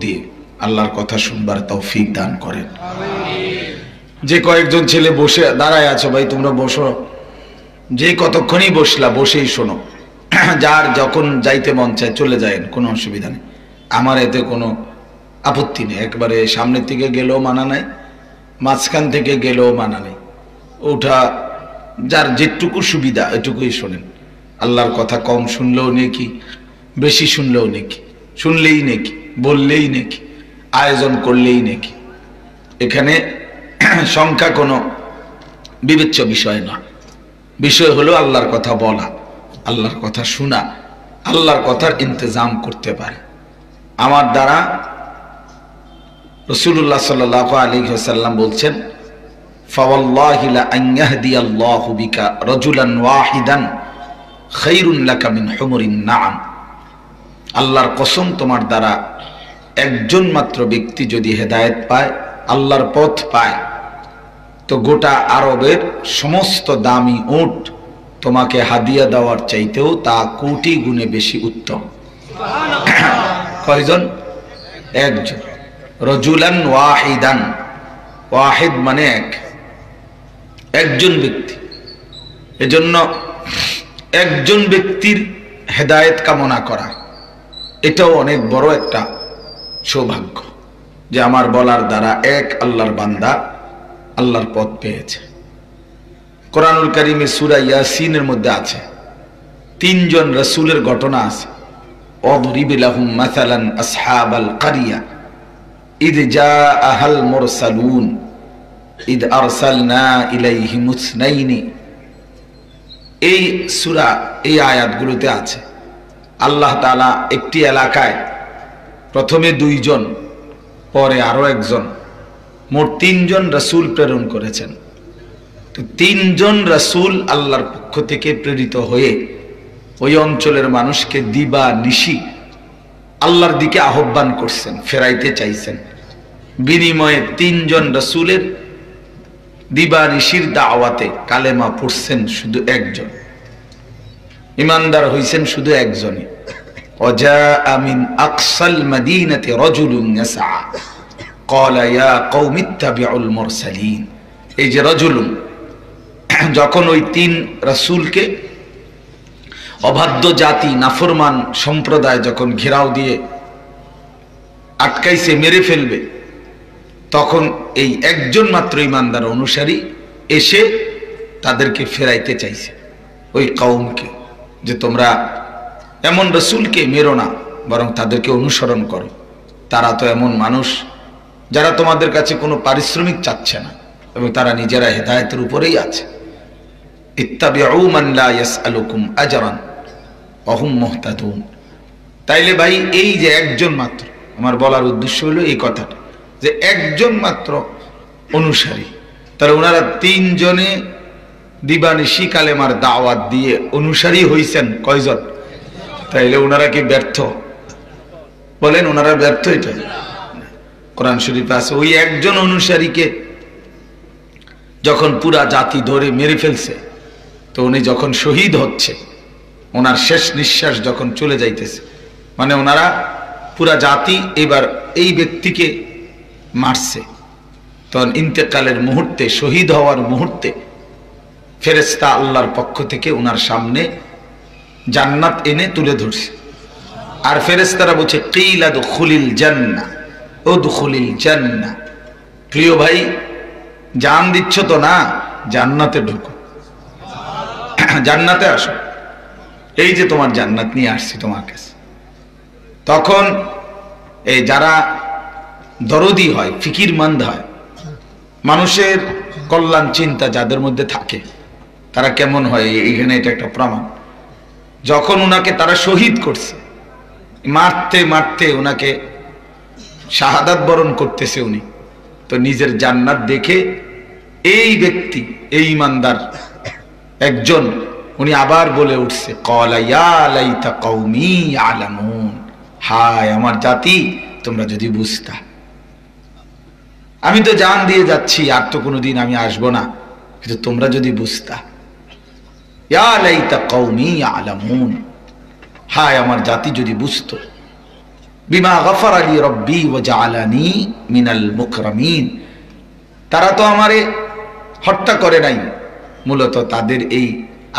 দিয়ে আল্লাহর কথা শুনবার তৌফিক দান করেন। যে কয়েকজন ছেলে বসে দাঁড়ায় আছো ভাই, তোমরা বসো, যে কতক্ষণই বসলা বসেই শোনো। যার যখন যাইতে মন চায় চলে যায়েন, কোনো অসুবিধা নেই, আমার এতে কোনো আপত্তি নেই। একবারে সামনের থেকে গেলেও মানা নাই, মাঝখান থেকে গেলেও মানা নেই, ওটা যার যেটুকু সুবিধা এটুকুই শোনেন। আল্লাহর কথা কম শুনলেও নেকি, বেশি শুনলেও নেকি, শুনলেই নেকি, বললেই নেকি, আয়োজন করলেই নেকি। এখানে সংখ্যা কোনো বিবেচ্য বিষয় না, বিষয় হলো আল্লাহর কথা বলা, আল্লাহর কথা শোনা, আল্লাহর কথার ইন্তজাম করতে পারে। আমার দ্বারা রাসূলুল্লাহ সাল্লাল্লাহু আলাইহি ওয়াসাল্লাম বলছেন, ফাওয়াল্লাহি লা আন ইয়াহদিয়াল্লাহু বিকা রাজুলান ওয়াহিদান খায়রুন লাকা মিন হুমুরিন নাআম। আল্লাহর কসম, তোমার দ্বারা একজন মাত্র ব্যক্তি যদি হেদায়েত পায়, আল্লাহর পথ পায়, তো গোটা আরবের সমস্ত দামি উট তোমাকে হাদিয়া দেওয়ার চাইতেও তা কোটি গুণে বেশি উত্তম। কয়জন? একজন। রাজুলান ওয়াহিদান, ওয়াহিদ মানে এক, একজন ব্যক্তি। এজন্য একজন ব্যক্তির হেদায়েত কামনা করা এটাও অনেক বড় একটা সৌভাগ্য, যে আমার বলার দ্বারা এক আল্লাহর বান্দা আল্লাহর পথ পেয়েছে। কোরআনুল কারীমে সূরা ইয়াসিনের মধ্যে আছে তিনজন রাসূলের ঘটনা আছে। অদরিব লাহুম মাসালান আসহাবাল কারিয়া ইদ জাআহাল মুরসালুন ইদ আরসালনা ইলাইহিম ইসনাইনি। এই সূরা, এই আয়াতগুলোতে আছে আল্লাহ তাআলা একটি এলাকায় প্রথমে দুইজন, পরে আরো একজন, মোট তিনজন রাসূল প্রেরণ করেছেন। তো তিনজন রাসূল আল্লাহর পক্ষ থেকে প্রেরিত হয়ে ওই অঞ্চলের মানুষকে দিবা নিশি আল্লাহর দিকে আহ্বান করছেন, ফেরাইতে চাইছেন। বিনিময়ে তিনজন রাসূলের দিবা নিশির দাওয়াতে কালেমা পড়ছেন শুধু একজন, ইমানদার হইছেন শুধু একজনই। ওয়াজাআ মিন আকসাল মাদিনাতি রাজুলুন ইয়াসআ ক্বালা ইয়া কওমি ইত্তাবিউল মুরসালিন। এই যে রাজুলুন, যখন ওই তিন রাসূলকে অবাধ্য জাতি, নাফরমান সম্প্রদায় যখন ঘেরাও দিয়ে আটকাইছে, মেরে ফেলবে, তখন এই একজন মাত্র ইমানদার অনুসারী এসে তাদেরকে ফেরাইতে চাইছে, ওই কওমকে, যে তোমরা এমন রাসূলকে মেরো না, বরং তাদেরকে অনুসরণ করো। তারা তো এমন মানুষ যারা তোমাদের কাছে কোনো পারিশ্রমিক চাচ্ছে না, এবং তারা নিজেরা হেদায়েতের উপরেই আছে। ইত্তাবিউ মান লা ইয়াসআলুকুম আজরান ওয়া হুম মুহতাদুন। তাইলে ভাই, এই যে একজন মাত্র, আমার বলার উদ্দেশ্য হলো এই কথাটা, যে একজন মাত্র অনুসারী, তাহলে ওনারা তিনজনে দিবানিশি কালেমার দাওয়াত দিয়ে অনুসারী হইছেন কয়জন? তাইলে ওনারা কি ব্যর্থ? বলেন, ওনারা ব্যর্থ? এটা কোরআন শরীফে আছে। ওই একজন অনুসারীকে যখন পুরা জাতি ধরে মেরে ফেলছে, তো উনি যখন শহীদ হচ্ছে, ওনার শেষ নিঃশ্বাস যখন চলে যাইতেছে, মানে ওনারা পুরা জাতি এবার এই ব্যক্তিকে মারছে, তখন ইন্তেকালের মুহূর্তে, শহীদ হওয়ার মুহূর্তে ফেরেশতা আল্লাহর পক্ষ থেকে ওনার সামনে জান্নাত এনে তুলে ধরছে। আর ফেরেশতারা বলছে, কিলা দুখুলিল জান্নাহ, উদখুলিল জান্নাহ। প্রিয় ভাই, জান দিচ্ছ তো না, জান্নাতে ঢুকো, জান্নাতে আসো, এই যে তোমার জান্নাত নিয়ে আসছি তোমার কাছে। তখন এই যারা দরদি হয়, ফিকিরমন্দ হয়, মানুষের কল্যাণ চিন্তা যাদের মধ্যে থাকে, তারা কেমন হয়, এখানে এটা একটা প্রমাণ। যখন উনাকে তারা শহীদ করছে, মারতে মারতে উনাকে শাহাদাত বরণ করতেছে উনি, তো নিজের জান্নাত দেখে এই ব্যক্তি, এই ইমানদার একজন, উনি আবার বলে উঠছে, ক্বালা ইয়া লাইতা কওমি ইয়ালামুন। হায় আমার জাতি, তোমরা যদি বুঝতা, আমি তো জান দিয়ে যাচ্ছি, আর তো কোনোদিন আমি আসবো না, কিন্তু তোমরা যদি বুঝতা। ইয়া লাইতা কওমি ইয়ালামুন, হায় আমার জাতি যদি বুঝতো বিমা গফার লি রব্বি ওয়া জাআলানি মিনাল মুকরামিন। তারা তো আমারে হত্যা করে নাই, মূলত তাদের এই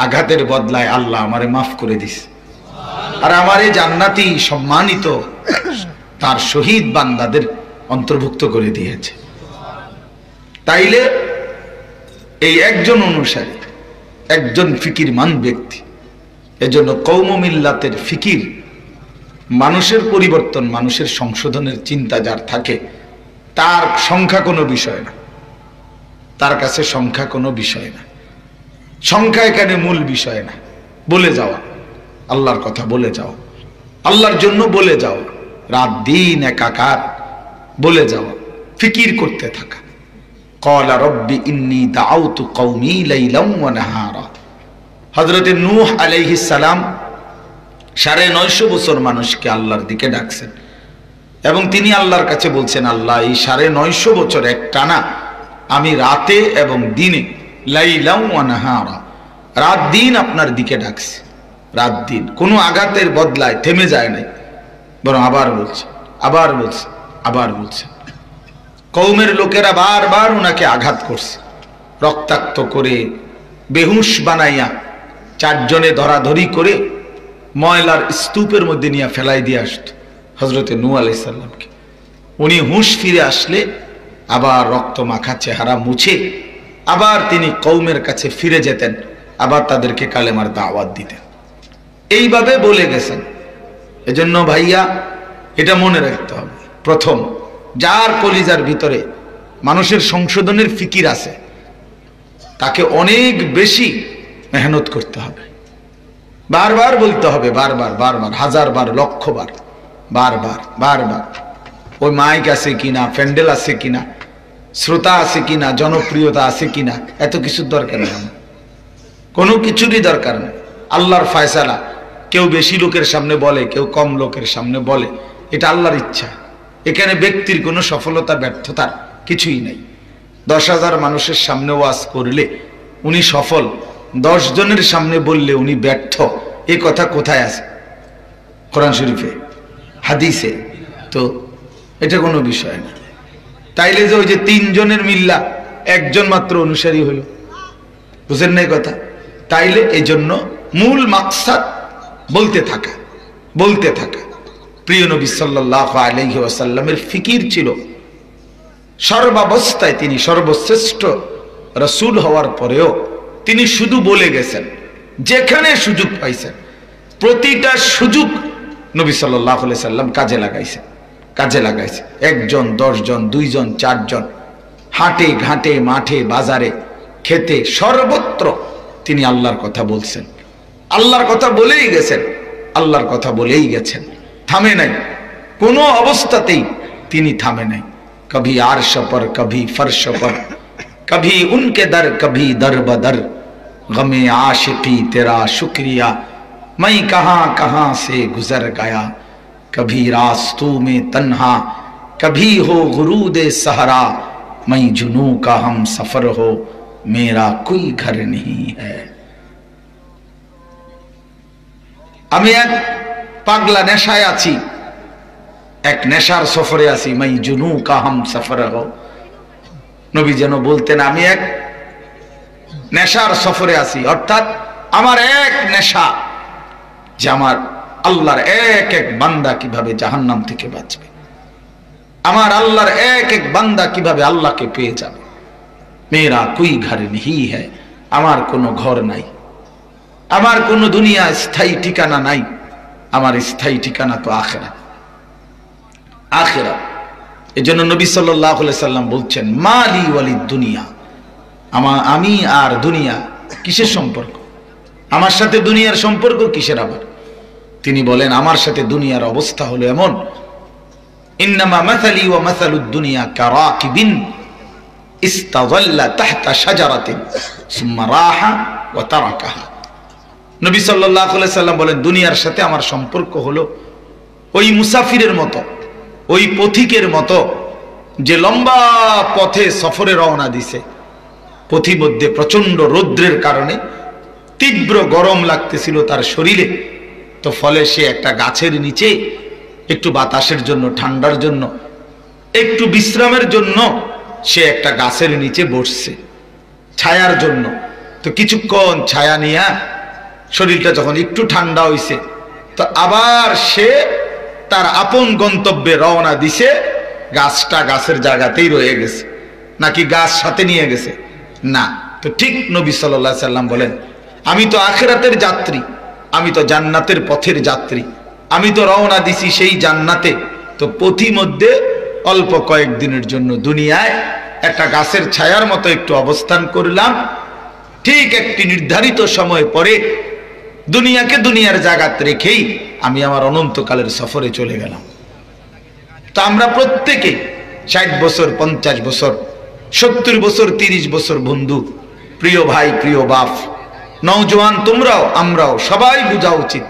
আঘাতের বদলায় আল্লাহ আমারে মাফ করে দিছে, আর আমারে জান্নাতি সম্মানিত তার শহীদ বান্দাদের অন্তর্ভুক্ত করে দিয়েছে। তাইলে এই একজন অনুসারী, একজন ফিকিরমান ব্যক্তি, এজন্য কওম মিল্লাতের ফিকির, মানুষের পরিবর্তন, মানুষের সংশোধনের চিন্তা যার থাকে, তার সংখ্যা কোনো বিষয় না, তার কাছে সংখ্যা কোনো বিষয় না। সংখ্যা এখানে মূল বিষয় না। বলে যাওয়া, আল্লাহর কথা বলে যাও, আল্লাহর জন্য বলে যাও, রাত দিন একাকার বলে যাওয়া, ফিকির করতে থাকা। ক্বালা রব্বি ইন্নী দাআউতু কওমি লাইলাম ওয়া নাহারা। হযরত নূহ আলাইহিস সালাম 950 বছর মানুষকে আল্লাহর দিকে ডাকছেন, এবং তিনি আল্লাহর কাছে বলছেন, আল্লাহ এই 950 বছর একটানা আমি রাতে এবং দিনে, লাইলাম ওয়া নাহারা, রাত দিন আপনার দিকে ডাকছি, রাত দিন কোনো আঘাতের বদলায় থেমে যায় নাই, বরং আবার বলছে, আবার বলছে, আবার বলছে। কওমের লোকেরা বারবার ওনাকে আঘাত করছে, রক্তাক্ত করে, বেহুশ বানাইয়া, 4 জনে ধরাধরি করে ময়লার স্তূপের মধ্যে নিয়ে ফেলাই দিয়ে আসত হযরতে নূহ আলাইহিস সালামকে। উনি হুঁশ ফিরে আসলে আবার রক্ত মাখা চেহারা মুছে আবার তিনি কওমের কাছে ফিরে যেতেন, আবার তাদেরকে কালেমার দাওয়াত দিতেন। এইভাবে বলে গেছেন। এজন্য ভাইয়া এটা মনে রাখতে হবে, প্রথম যার কলিজার ভিতরে মানুষের সংশোধনের ফিকির আছে, তাকে অনেক বেশি মেহনত করতে হবে, বারবার বলতে হবে, বারবার বারবার, 1000 বার, 1,00,000 বার, বারবার বারবার। ওই মাইক আছে কিনা, প্যান্ডেল আছে কিনা, শ্রোতা আছে কিনা, জনপ্রিয়তা আছে কিনা, এত কিছুর দরকার নেই, কোনো কিছুরই দরকার নেই। আল্লাহর ফয়সালা, কেউ বেশি লোকের সামনে বলে, কেউ কম লোকের সামনে বলে, এটা আল্লাহর ইচ্ছা। এখানে ব্যক্তির কোনো সফলতা ব্যর্থতার কিছুই নেই। 10,000 মানুষের সামনে ওয়াজ করলে উনি সফল, 10 জনের সামনে বললে উনি ব্যর্থ, এই কথা কোথায় আছে? কোরআন শরীফে, হাদিসে? তো এটা কোনো বিষয় না। তাইলে যে ওই যে 3 জনের মিল্লা 1 জন মাত্র অনুসারী হইল, বুঝেন না কথা? তাইলে এই জন্য মূল মাকসাদ বলতে থাকা, বলতে থাকা। প্রিয় নবী সাল্লাল্লাহু আলাইহি ওয়াসাল্লামের ফিকির ছিল সর্বাবস্থায়, তিনি সর্বশ্রেষ্ঠ রাসূল হওয়ার পরেও তিনি শুধু বলে গেছেন, যেখানে সুযোগ পাইছেন প্রতিটা সুযোগ নবী সাল্লাল্লাহু আলাইহি সাল্লাম কাজে লাগাইছেন, কাজে লাগাইছে। 1 জন, 10 জন, 2 জন, 4 জন, হাটে ঘাটে, মাঠে বাজারে, খেতে, সর্বত্র তিনি আল্লাহর কথা বলছেন, আল্লাহর কথা বলেই গেছেন, আল্লাহর কথা বলেই গেছেন, থামে নাই, কোনো অবস্থাতেই তিনি থামে নাই। কভি আরশ পর, কভি ফরশ পর, কভি উনকে দর, কভি দর বদর, গমে आशिकी तेरा शुक्रिया, मैं कहां कहां से गुजर गया, कभी रास्तों में तन्हा, कभी हो गुरूद सहरा, मैं जुनू का हम सफर हो, मेरा कोई घर नहीं है। আমি এক পাগলা নেশায় আছি, এক নেশার সফরে আছি, मैं जुनू का हम सफर हो। নবী যেন বলতেন, আমি এক নেশার সফরে আছি, অর্থাৎ আমার এক নেশা যে আমার আল্লাহর এক এক বান্দা কিভাবে জাহান্নাম থেকে বাঁচবে, আমার আল্লাহর এক এক বান্দা কিভাবে আল্লাহকে পেয়ে যাবে। মেরা কোই ঘর নেহি হ্যায়, আমার কোনো ঘর নাই, আমার কোনো দুনিয়া স্থায়ী ঠিকানা নাই, আমার স্থায়ী ঠিকানা তো আখিরাত, আখিরাত। এজন্য নবী সাল্লাল্লাহু আলাইহি সাল্লাম বলছেন, মালি ওয়ালিদ দুনিয়া, আমি আর দুনিয়া কিসের সম্পর্ক, আমার সাথে দুনিয়ার সম্পর্ক কিসের আবার? তিনি বলেন, আমার সাথে দুনিয়ার অবস্থা হলো এমন, ইন্নামা মাসালি ওয়া মাসালুদ দুনিয়া কারাকিবিন ইস্তাযাল্লা তাহতা শাজারাতিন সুম্মা রাহা ওয়া তারাকাহা। নবী সাল্লাল্লাহু আলাইহি সাল্লাম বলেন, দুনিয়ার সাথে আমার সম্পর্ক হলো ওই মুসাফিরের মতো, ওই পথিকের মতো, যে লম্বা পথে সফরে রওনা দিছে, পথিমধ্যে প্রচন্ড রৌদ্রের কারণে তীব্র গরম লাগতেছিল তার শরীরে, তো ফলে সে একটা গাছের নিচে একটু বাতাসের জন্য, ঠান্ডার জন্য, একটু বিশ্রামের জন্য সে একটা গাছের নিচে বসছে ছায়ার জন্য। তো কিছুক্ষণ ছায়া নিয়ে শরীরটা যখন একটু ঠান্ডা হইছে, তো আবার সে তার আপন গন্তব্যে রওনা দিছে। গাছটা গাছের জায়গাতেই রয়ে গেছে, নাকি গাছ সাথে নিয়ে গেছে? না। তো ঠিক নবী সাল্লাল্লাহু আলাইহি সাল্লাম বলেন, আমি তো আখিরাতের যাত্রী, আমি তো জান্নাতের পথের যাত্রী, আমি তো রওনা দিছি সেই জান্নাতে। তো পথিমধ্যে অল্প কয়েকদিনের জন্য দুনিয়ায় একটা গাছের ছায়ার মতো একটু অবস্থান করলাম, ঠিক একটি নির্ধারিত সময় পরে দুনিয়াকে দুনিয়ার জায়গাতে রেখেই আমি আমার অনন্তকালের সফরে চলে গেলাম। তো আমরা প্রত্যেকে 60 বছর, 50 বছর, 70 বছর, 30 বছর বন্ধু, প্রিয় ভাই, প্রিয় বাপ, নওজোয়ান, তোমরাও আমরাও সবাই বোঝা উচিত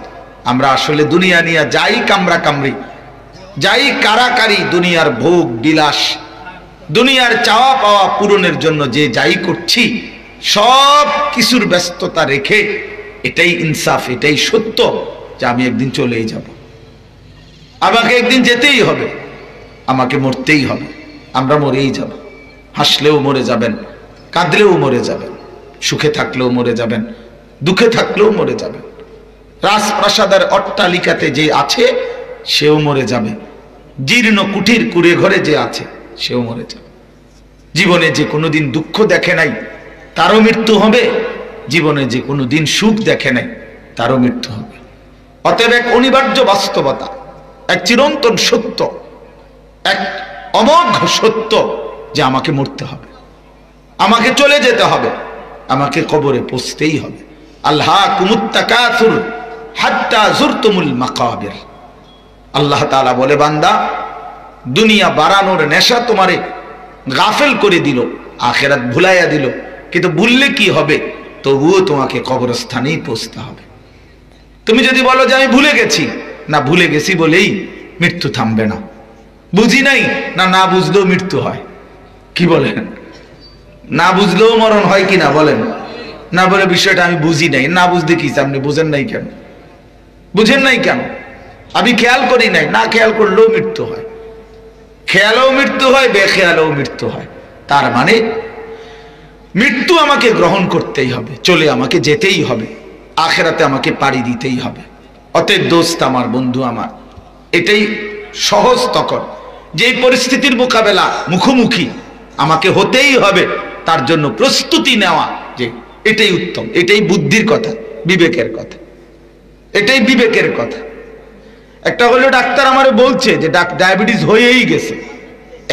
আমরা আসলে দুনিয়া নিয়ে যাই কামরা কামড়ি, যাই কারাকারি, দুনিয়ার ভোগ বিলাস, দুনিয়ার চাওয়া পাওয়া পূরণের জন্য যে যাই করছি, সব কিছুর ব্যস্ততা রেখে এটাই ইনসাফ, এটাই সত্য যে আমি একদিন চলেই যাব, আমাকে একদিন যেতেই হবে, আমাকে মরতেই হবে, আমরা মরেই যাব। হাসলেও মরে যাবেন, কাঁদলেও মরে যাবেন, সুখে থাকলেও মরে যাবেন, দুঃখে থাকলেও মরে যাবেন। রাজপ্রাসাদের অট্টালিকাতে যে আছে সেও মরে যাবে, জীর্ণ কুঠির কুড়ে ঘরে যে আছে সেও মরে যাবে। জীবনে যে কোনোদিন দুঃখ দেখে নাই তারও মৃত্যু হবে, জীবনে যে কোনোদিন সুখ দেখে নাই তারও মৃত্যু হবে। অতএব এক অনিবার্য বাস্তবতা, এক চিরন্তন সত্য, এক অমোঘ সত্য যে আমাকে মরতে হবে, আমাকে চলে যেতে হবে, আমাকে কবরে পৌঁছতেই হবে। আল্লাহকুমুত তাকাসুর হাত্তা যুরতুমুল মাকাবির। আল্লাহ তাআলা বলে, বান্দা, দুনিয়া বাড়ানোর নেশা তোমারে গাফেল করে দিল, আখিরাত ভুলাইয়া দিল, কিন্তু ভুললে কি হবে, তবুও তোমাকে কবরস্থানেই পৌঁছতে হবে। তুমি যদি বলো যে আমি ভুলে গেছি, না ভুলে গেছি বলেই মৃত্যু থামবে না, বুঝি নাই, না না বুঝলেও মৃত্যু হয়। কি বলেন? না বুঝলেও মরণ হয় কি না বলেন? না বলে বিষয়টা আমি বুঝি নাই, না বুঝতে কি আপনি বুঝেন নাই কেন? বুঝেন নাই কেন? আমি খেয়াল করি নাই, না খেয়াল করলেও মৃত্যু হয়, খেয়ালেও মৃত্যু হয়, বেখেয়ালেও মৃত্যু হয়। তার মানে মৃত্যু আমাকে গ্রহণ করতেই হবে, চলে আমাকে যেতেই হবে, আখিরাতে আমাকে পাড়ি দিতেই হবে। অতএব দোস্ত আমার, বন্ধু আমার, এটাই সহজ তখন যে পরিস্থিতির মোকাবেলা মুখোমুখি আমাকে হতেই হবে, তার জন্য প্রস্তুতি নেওয়া, যে এটাই উত্তম, এটাই বুদ্ধির কথা, বিবেকের কথা, এটাই বিবেকের কথা। একটা হলো ডাক্তার আমারে বলছে যে ডায়াবেটিস হয়েই গেছে,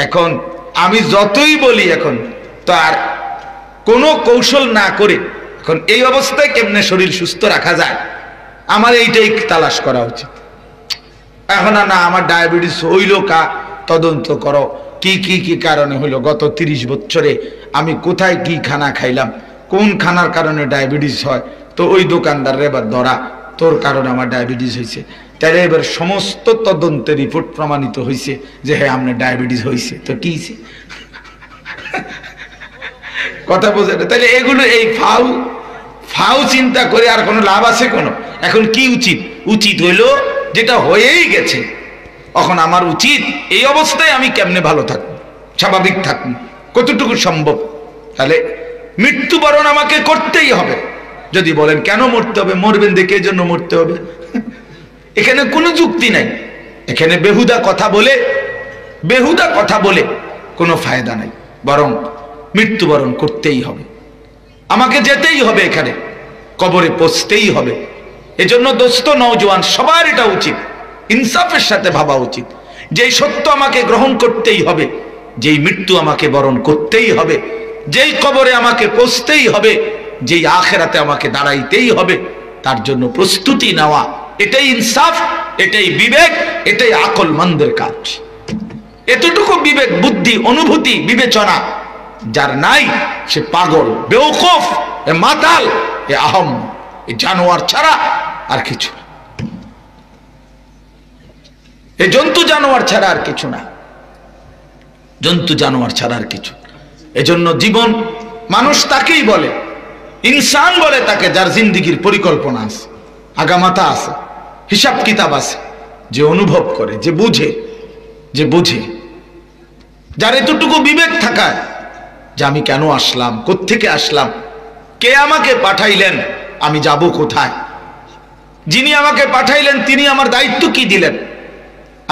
এখন আমি যতই বলি এখন তো আর কোনো কৌশল না করে এখন এই অবস্থায় কেমনে শরীর সুস্থ রাখা যায়, আমার এইটাই তালাশ করা উচিত। এখন না আমার ডায়াবেটিস হইল কা, তদন্ত করো, কি কি কি কারণে হইল, গত 30 বছরে আমি কোথায় কি খানা খাইলাম, কোন খানার কারণে ডায়াবেটিস হয়, তো ওই দোকানদার এবার ধরা, তোর কারণে আমার ডায়াবেটিস হয়েছে। তাহলে এবার সমস্ত তদন্তের রিপোর্ট প্রমাণিত হয়েছে যে হ্যাঁ আপনার ডায়াবেটিস হয়েছে, তো কি কথা বোঝে না? তাহলে এগুলো এই ফাউ চিন্তা করে আর কোনো লাভ আছে কোনো? এখন কি উচিত? উচিত হইল যেটা হয়েই গেছে, এখন আমার উচিত এই অবস্থায় আমি কেমনে ভালো থাকবো, স্বাভাবিক থাকবো, কতটুকু সম্ভব। তাহলে মৃত্যুবরণ আমাকে করতেই হবে। যদি বলেন কেন মরতে হবে, মরবেন দেখে এই জন্য মরতে হবে, এখানে কোনো যুক্তি নাই, এখানে বেহুদা কথা বলে কোনো ফায়দা নাই, বরং মৃত্যুবরণ করতেই হবে, আমাকে যেতেই হবে, এখানে কবরে পৌঁছতেই হবে। এজন্য দোস্ত নওজোয়ান সবার এটা উচিত, ইনসাফের সাথে ভাবা উচিত, যেই সত্য আমাকে গ্রহণ করতেই হবে, যেই মৃত্যু আমাকে বরণ করতেই হবে, যেই কবরে আমাকে পৌঁছতেই হবে, যেই আখিরাতে আমাকে দাঁড়াইতেই হবে, তার জন্য প্রস্তুতি নেওয়া, এটাই ইনসাফ, এটাই বিবেক, এটাই আকলমন্দের কাজ। এতটুকু বিবেক, বুদ্ধি, অনুভূতি, বিবেচনা যার নাই সে পাগল, বেওকুফ, এ মাতাল, এ আহম, এ জানোয়ার ছাড়া আর কিছু না, এ জন্তু জানোয়ার ছাড়া আর কিছু না, জন্তু জানোয়ার ছাড়া আর কিছু। এজন্য জীবন মানুষ তাকেই বলে, ইনসান বলে তাকে যার জিন্দিগির পরিকল্পনা আছে, আগামাথা আছে, হিসাব কিতাব আছে, যে অনুভব করে, যে বুঝে, যে বুঝে, যার এতটুকু বিবেক থাকায় যে আমি কেন আসলাম, কোত্থেকে আসলাম, কে আমাকে পাঠাইলেন, আমি যাব কোথায়, যিনি আমাকে পাঠাইলেন তিনি আমার দায়িত্ব কি দিলেন,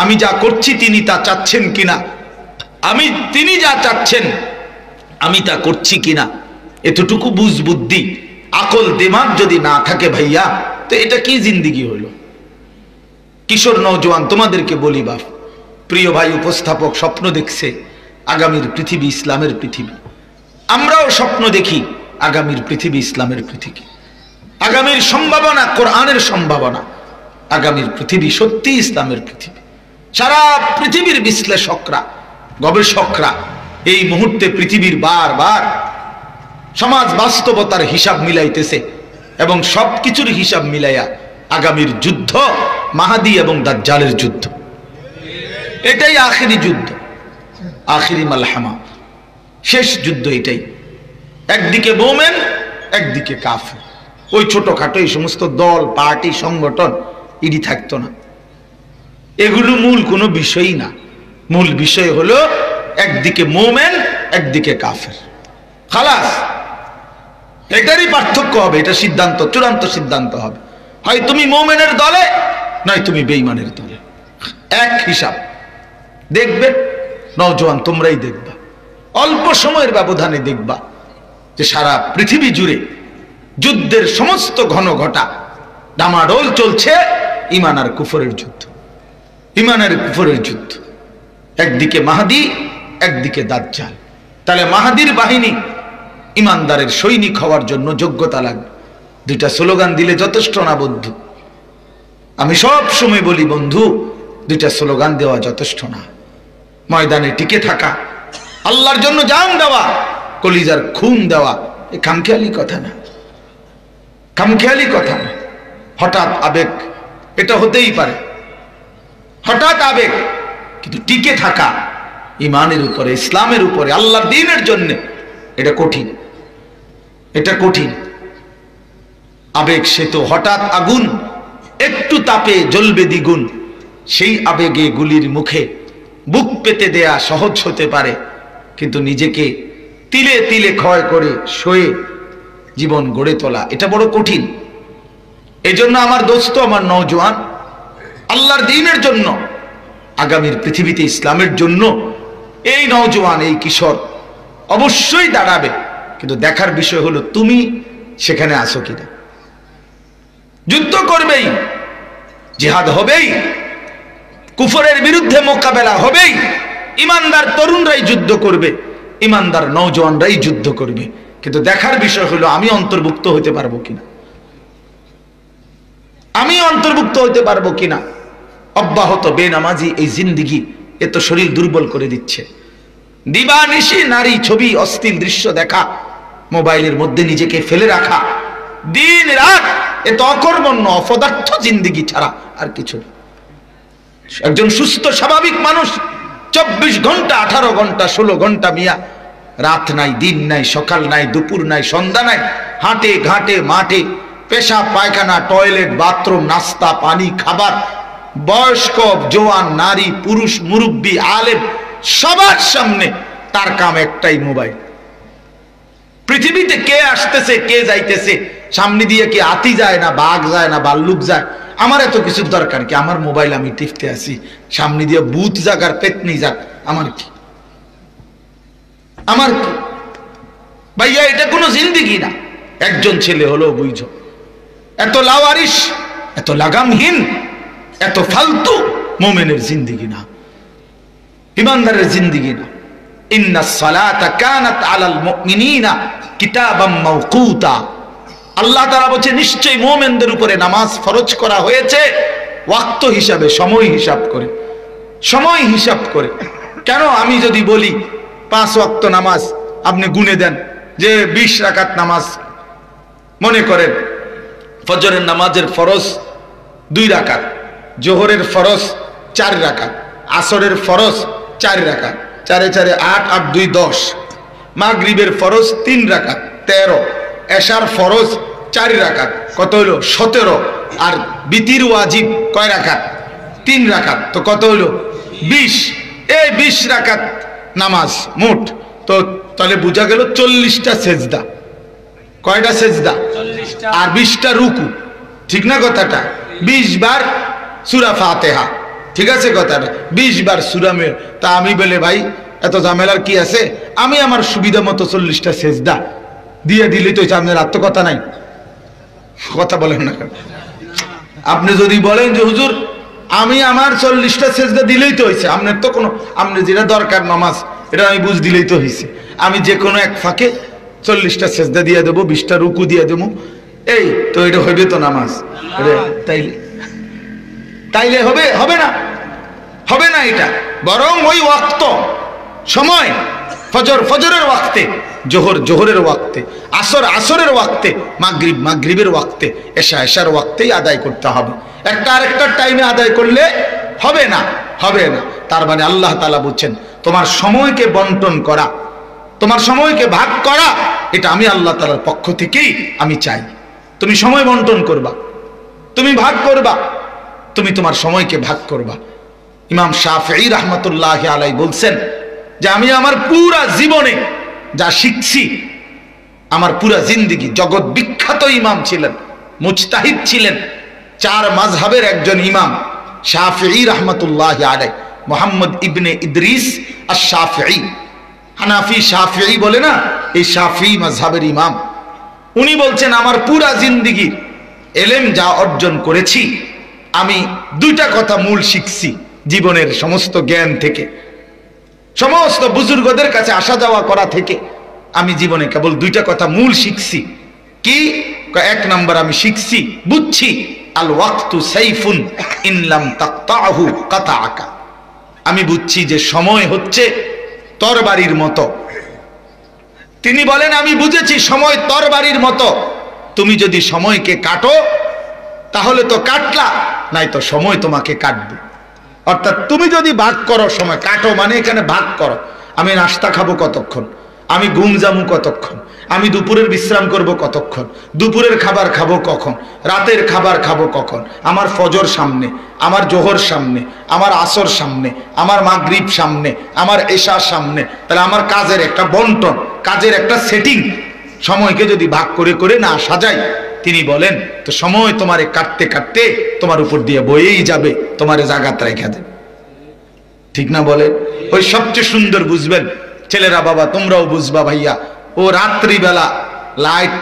আমি যা করছি তিনি তা চাচ্ছেন কিনা, তিনি যা চাচ্ছেন আমি তা করছি কিনা, এতটুকু বুঝ বুদ্ধি আকল দিমাগ যদি না থাকে ভাইয়া, তো এটা কি জিন্দিগি হলো? কিশোর নওজোয়ান তোমাদেরকে বলি বাপ, প্রিয় ভাই উপস্থাপক স্বপ্ন দেখছে আগামীর পৃথিবী ইসলামের পৃথিবী, আমরাও স্বপ্ন দেখি আগামীর পৃথিবী ইসলামের পৃথিবী, আগামীর সম্ভাবনা কোরআনের সম্ভাবনা, আগামীর পৃথিবী সত্যি ইসলামের পৃথিবী। সারা পৃথিবীর বিশ্লেষকরা, গবেষকরা এই মুহূর্তে পৃথিবীর বারবার সমাজ বাস্তবতার হিসাব মিলাইতেছে এবং সবকিছুর হিসাব মিলাইয়া আগামীর যুদ্ধ মাহাদি এবং দাজ্জালের যুদ্ধ, এটাই আখেরি যুদ্ধ, আখেরি মালহামা, শেষ যুদ্ধ এটাই। একদিকে মোমেন, একদিকে কাফের। ওই ছোটখাটো এই সমস্ত দল পার্টি সংগঠন ইডি থাকতো না, এগুলো মূল কোনো বিষয়ই না। মূল বিষয় হলো একদিকে মোমেন, একদিকে কাফের, খালাস। এটারই পার্থক্য হবে, এটা সিদ্ধান্ত, চূড়ান্ত সিদ্ধান্ত হবে, হয় তুমি মোমেনের দলে নয় তুমি বেঈমানের দলে, এক হিসাব। দেখবে নওজোয়ান, তোমরাই দেখবা, অল্প সময়ের ব্যবধানে দেখবা যে সারা পৃথিবী জুড়ে যুদ্ধের সমস্ত ঘন ঘটা ডামাডোল চলছে ঈমান আর কুফরের যুদ্ধ, ঈমান আর কুফরের যুদ্ধ। একদিকে মাহদি, একদিকে দাজ্জাল। তাহলে মাহাদির বাহিনী ইমানদারের সৈনিক হওয়ার জন্য যোগ্যতা লাগবে। দুইটা স্লোগান দিলে যথেষ্ট না বন্ধু? আমি সব সময় বলি বন্ধু, দুইটা স্লোগান দেওয়া যথেষ্ট না। ময়দানে টিকে থাকা, আল্লাহর জন্য জান দেওয়া, কলিজার খুন দেওয়া, এ খামখেয়ালি কথা না, খামখেয়ালি কথা না। হঠাৎ আবেগ, এটা হতেই পারে, হঠাৎ আবেগ, কিন্তু টিকে থাকা ইমানের উপরে, ইসলামের উপরে, আল্লাহর দ্বীনের জন্য, এটা কঠিন, এটা কঠিন। আবেগ সে তো হঠাৎ আগুন, একটু তাপে জ্বলবে দ্বিগুণ। সেই আবেগে গুলির মুখে বুক পেতে দেয়া সহজ হতে পারে, কিন্তু নিজেকে তিলে তিলে ক্ষয় করে সয়ে জীবন গড়ে তোলা, এটা বড় কঠিন। এজন্য আমার দোস্ত, আমার নওজোয়ান, আল্লাহর দ্বীনের জন্য, আগামীর পৃথিবীতে ইসলামের জন্য এই নওজোয়ান, এই কিশোর অবশ্যই দাঁড়াবে। কিন্তু দেখার বিষয় হলো তুমি সেখানে আসো কিনা। যুদ্ধ করবেই, জিহাদ হবেই, কুফরের বিরুদ্ধে মোকাবেলা হবেই। ইমানদার তরুণরাই যুদ্ধ করবে, ইমানদার নওজোয়ানরাই যুদ্ধ করবে। কিন্তু দেখার বিষয় হলো আমি অন্তর্ভুক্ত হতে পারবো কিনা, আমি অন্তর্ভুক্ত হতে পারবো কিনা। অব্যাহত বেনামাজি এই জিন্দিগি এত শরীর দুর্বল করে দিচ্ছে। দিবানিশি নারী ছবি, অশ্লীল দৃশ্য দেখা, মোবাইলের মধ্যে নিজেকে ফেলে রাখা, দিন রাত এত অকর্মণ্য অপদার্থ জিন্দিগি ছাড়া আর কিছু না। একজন সুস্থ স্বাভাবিক মানুষ 24 ঘন্টা, 18 ঘন্টা, 16 ঘন্টা মিয়া, রাত নাই, দিন নাই, সকাল নাই, দুপুর নাই, সন্ধ্যা নাই, হাটে ঘাটে মাঠে, পেশাব পায়খানা, টয়লেট, বাথরুম, নাস্তা পানি, খাবার, বয়স্ক জওয়ান, নারী পুরুষ, মুরব্বী আলেম, সবার সামনে তার কাম একটাই, মোবাইল। পৃথিবীতে কে আসতেছে কে যাইতেছে, সামনে দিয়ে কে হাতি যায় না, বাঘ যায় না, ভাল্লুক যায়, আমার এত কিছুর দরকার কি? আমার মোবাইল আমি টিপতে আসি, সামনে দিয়ে ভূত যাক আর পেতনি যাক, আমার কি? আমার কি ভাইয়া? এটা কোনো জিন্দিগি না। একজন ছেলে হলো বুঝো, এত লাওয়ারিস, এত লাগামহীন, এত ফালতু মোমেনের জিন্দিগি না, ইমানদারের জিন্দিগি না। ইন্নাস সালাতা কানাত আলাল মুমিনিনা কিতাবাম মাওকুতা। আল্লাহ তাআলা বলেন নিশ্চয়ই মুমিনদের উপরে নামাজ ফরজ করা হয়েছে ওয়াক্ত হিসাবে, সময় হিসাব করে, সময় হিসাব করে। কেন? আমি যদি বলি 5 ওয়াক্ত নামাজ, আপনি গুনে দেন যে 20 রাকাত নামাজ, মনে করেন ফজরের নামাজের ফরজ 2 রাকাত, জোহরের ফরজ 4 রাকাত, আসরের ফরজ 4 রাকাত, 4 এ 4 8, 8 2 10, মাগরিবের ফরজ 3 রাকাত 13, এশার ফরজ 4 রাকাত, কত হলো 17, আর বিতির ওয়াজিব কয় রাকাত? 3 রাকাত, তো কত হলো 20। এই 20 রাকাত নামাজ মোট, তো তাহলে বোঝা গেল 40টা সেজদা। কয়টা সেজদা? আর 20টা রুকু। ঠিক না কথাটা? 20 বার সূরা ফাতিহা, ঠিক আছে কথাটা? 20 বার সূরা মের। তা আমি বলে ভাই এত ঝামেলার কি আছে, আমি আমার সুবিধা মতো 40টা সেজদা দিয়ে দিলেই তো, আপনার আর তো কথা নাই। কথা বলেন না কেন? আপনি যদি বলেন যে হুজুর আমি আমার 40টা সেজদা দিলেই তো হয়েছে, আপনার তো কোনো, আপনি যেটা দরকার নামাজ এটা আমি বুঝ দিলেই তো হয়েছে, আমি যে কোনো এক ফাঁকে 40টা সেজদা দিয়ে দেবো, 20টা রুকু দিয়ে দেবো, এই তো এটা হইবে তো নামাজ? তাইলে তাইলে হবে? হবে না, হবে না এটা। বরং ওই ওয়াক্ত সময়, ফজর ফজরের ওয়াক্তে, জোহর জোহরের ওয়াক্তে, আসর আসরের ওয়াক্তে, মাগরিব মাগরিবের ওয়াক্তে, এশা এশার ওয়াক্তেই আদায় করতে হবে। একটা আরেকটা টাইমে আদায় করলে হবে না, হবে না। তার মানে আল্লাহ তাআলা বলছেন তোমার সময়কে বন্টন করা, তোমার সময়কে ভাগ করা, এটা আমি আল্লাহ তাআলার পক্ষ থেকেই আমি চাই। তুমি সময় বন্টন করবা, তুমি ভাগ করবা, তুমি তোমার সময়কে ভাগ করবা। ইমাম শাফিঈ রাহমাতুল্লাহি আলাইহি বলছেন যে আমি আমার পুরা জীবনে যা শিখছি, আমার পুরা জিন্দেগি, জগৎ বিখ্যাত ইমাম ছিলেন, মুজতাহিদ ছিলেন, 4 মাযহাবের একজন ইমাম শাফিঈ রাহমাতুল্লাহি আলাইহি, মুহাম্মদ ইবনে ইদ্রিস আশ-শাফিঈ, হানাফি শাফিঈ বলে না, এই শাফিঈ মাযহাবের ইমাম। উনি বলছেন আমার পুরা জিন্দেগি এলেম যা অর্জন করেছি, আমি 2টা কথা মূল শিখছি জীবনের সমস্ত জ্ঞান থেকে, সমস্ত বুজুর্গদের কাছে আসা যাওয়া করা থেকে আমি জীবনে কেবল 2টা কথা মূল শিখছি। কি? 1 নাম্বার আমি শিখছি, বুঝছি, আল ওয়াক্তু সাইফুন ইন লাম তাকতাহু কাতাআকা। আমি বুঝছি যে সময় হচ্ছে তরবারির মতো। তিনি বলেন আমি বুঝেছি সময় তরবারির মতো, তুমি যদি সময়কে কাটো তাহলে তো কাটলা, নাই তো সময় তোমাকে কাটবে। অর্থাৎ তুমি যদি ভাগ করো, সময় কাটো মানে এখানে ভাগ করো, আমি নাস্তা খাবো কতক্ষণ, আমি ঘুম যাবো কতক্ষণ, আমি দুপুরের বিশ্রাম করব কতক্ষণ, দুপুরের খাবার খাবো কখন, রাতের খাবার খাবো কখন, আমার ফজর সামনে, আমার জোহর সামনে, আমার আসর সামনে, আমার মাগরিব সামনে, আমার এশা সামনে। তাহলে আমার কাজের একটা বন্টন, কাজের একটা সেটিং, সময়কে যদি ভাগ করে করে না সাজাই, তিনি বলেন তো সময় তোমারে কাটতে কাটতে তোমার উপর দিয়ে বয়েই যাবে, তোমারে জাগাত রেখে দেবে। ঠিক না বলে? ওই সবচেয়ে সুন্দর বুঝবেন ছেলেরা, বাবা তোমরাও বুঝবা ভাইয়া, ও রাত্রিবেলা লাইট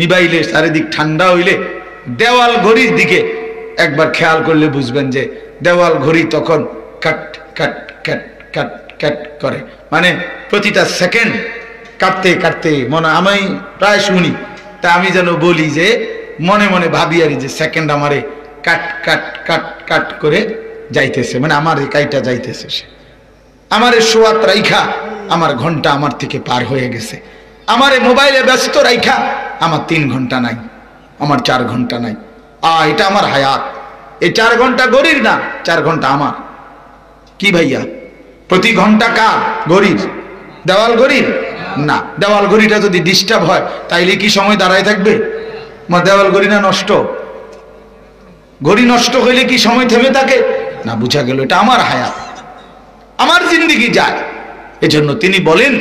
নিবাইলে, চারিদিক ঠান্ডা হইলে দেওয়াল ঘড়ির দিকে একবার খেয়াল করলে বুঝবেন যে দেওয়াল ঘড়ি তখন কাট কাট কাট কাট কাট করে, মানে প্রতিটা সেকেন্ড কাটতে কাটতে মনে, আমি প্রায় শুনি, তা আমি যেন বলি যে মনে মনে ভাবি আর যে সেকেন্ড আমারে কাট কাট কাট কাট করে যাইতেছে, মানে আমার এই কাইটা যাইতেছে, সে আমারে সোয়াত রাইখা আমার ঘন্টা আমার থেকে পার হয়ে গেছে, আমারে মোবাইলে ব্যস্ত রাইখা আমার 3 ঘন্টা নাই, আমার 4 ঘন্টা নাই। এটা আমার হায়াত, এই 4 ঘন্টা ঘড়ির না, 4 ঘন্টা আমার। কি ভাইয়া? প্রতি ঘন্টা কার? ঘড়ির। দেওয়াল ঘড়ির না। দেওয়াল ঘড়িটা যদি ডিস্টার্ব হয় তাইলে কি সময় দাঁড়ায় থাকবে? দেওয়াল ঘড়ি না নষ্ট? ঘড়ি নষ্ট হইলে কি সময় থেমে থাকে? না। বুঝা গেল এটা আমার হায়াত, আমার জিন্দেগি যায়। এজন্য তিনি বলেন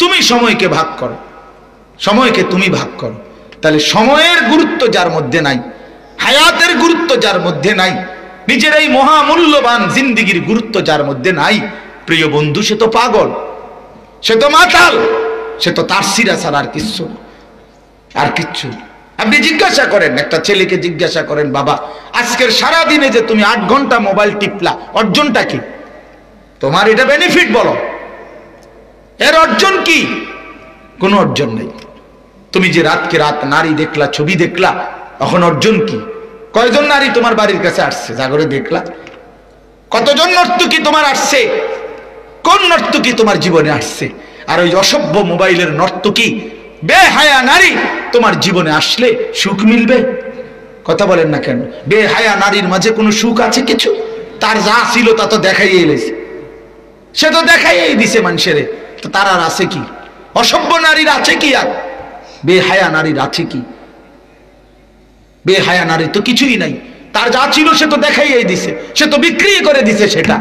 তুমি সময়কে ভাগ করো, সময়কে তুমি ভাগ করো। তাহলে সময়ের গুরুত্ব যার মধ্যে নাই, হায়াতের গুরুত্ব যার মধ্যে নাই, নিজের এই মহামূল্যবান জিন্দেগির গুরুত্ব যার মধ্যে নাই, প্রিয় বন্ধু, সে তো পাগল, সে তো মাতাল, সে তো তার সিরা ছাড়া আর কিচ্ছু না, আর কিচ্ছু। আপনি জিজ্ঞাসা করেন একটা ছেলেকে, জিজ্ঞাসা করেন বাবা আজকের সারা দিনে যে তুমি 8 ঘন্টা মোবাইল টিপলা, অর্জনটা কি তোমার? এটা বেনিফিট বলো, এর অর্জন কি? কোনো অর্জন নেই। তুমি যে রাতকে রাত নারী দেখলা, ছবি দেখলা, এখন অর্জন কি? কয়জন নারী তোমার বাড়ির কাছে আসছে জাগরে দেখলা? কতজন নর্তকী তোমার আসছে? কোন নর্তকী তোমার জীবনে আসছে? আর ওই অসভ্য মোবাইলের নর্তকী বেহায়া নারী তোমার জীবনে আসলে সুখ মিলবে? কথা বলেন না কেন? বেহায়া নারীর মাঝে কোনো সুখ আছে কিছু? তার যা ছিল তা তো দেখাইয়ে এলেছে, সে তো দেখাইয়েই দিছে মানুষের, তো তার আর আছে কি? অসভ্য নারীর আছে কি? আর বেহায়া নারীর আছে কি? বেহায়া নারী তো কিছুই নাই। তার যা ছিল সে তো দেখাইয়াই দিছে, সে তো বিক্রি করে দিছে, সেটা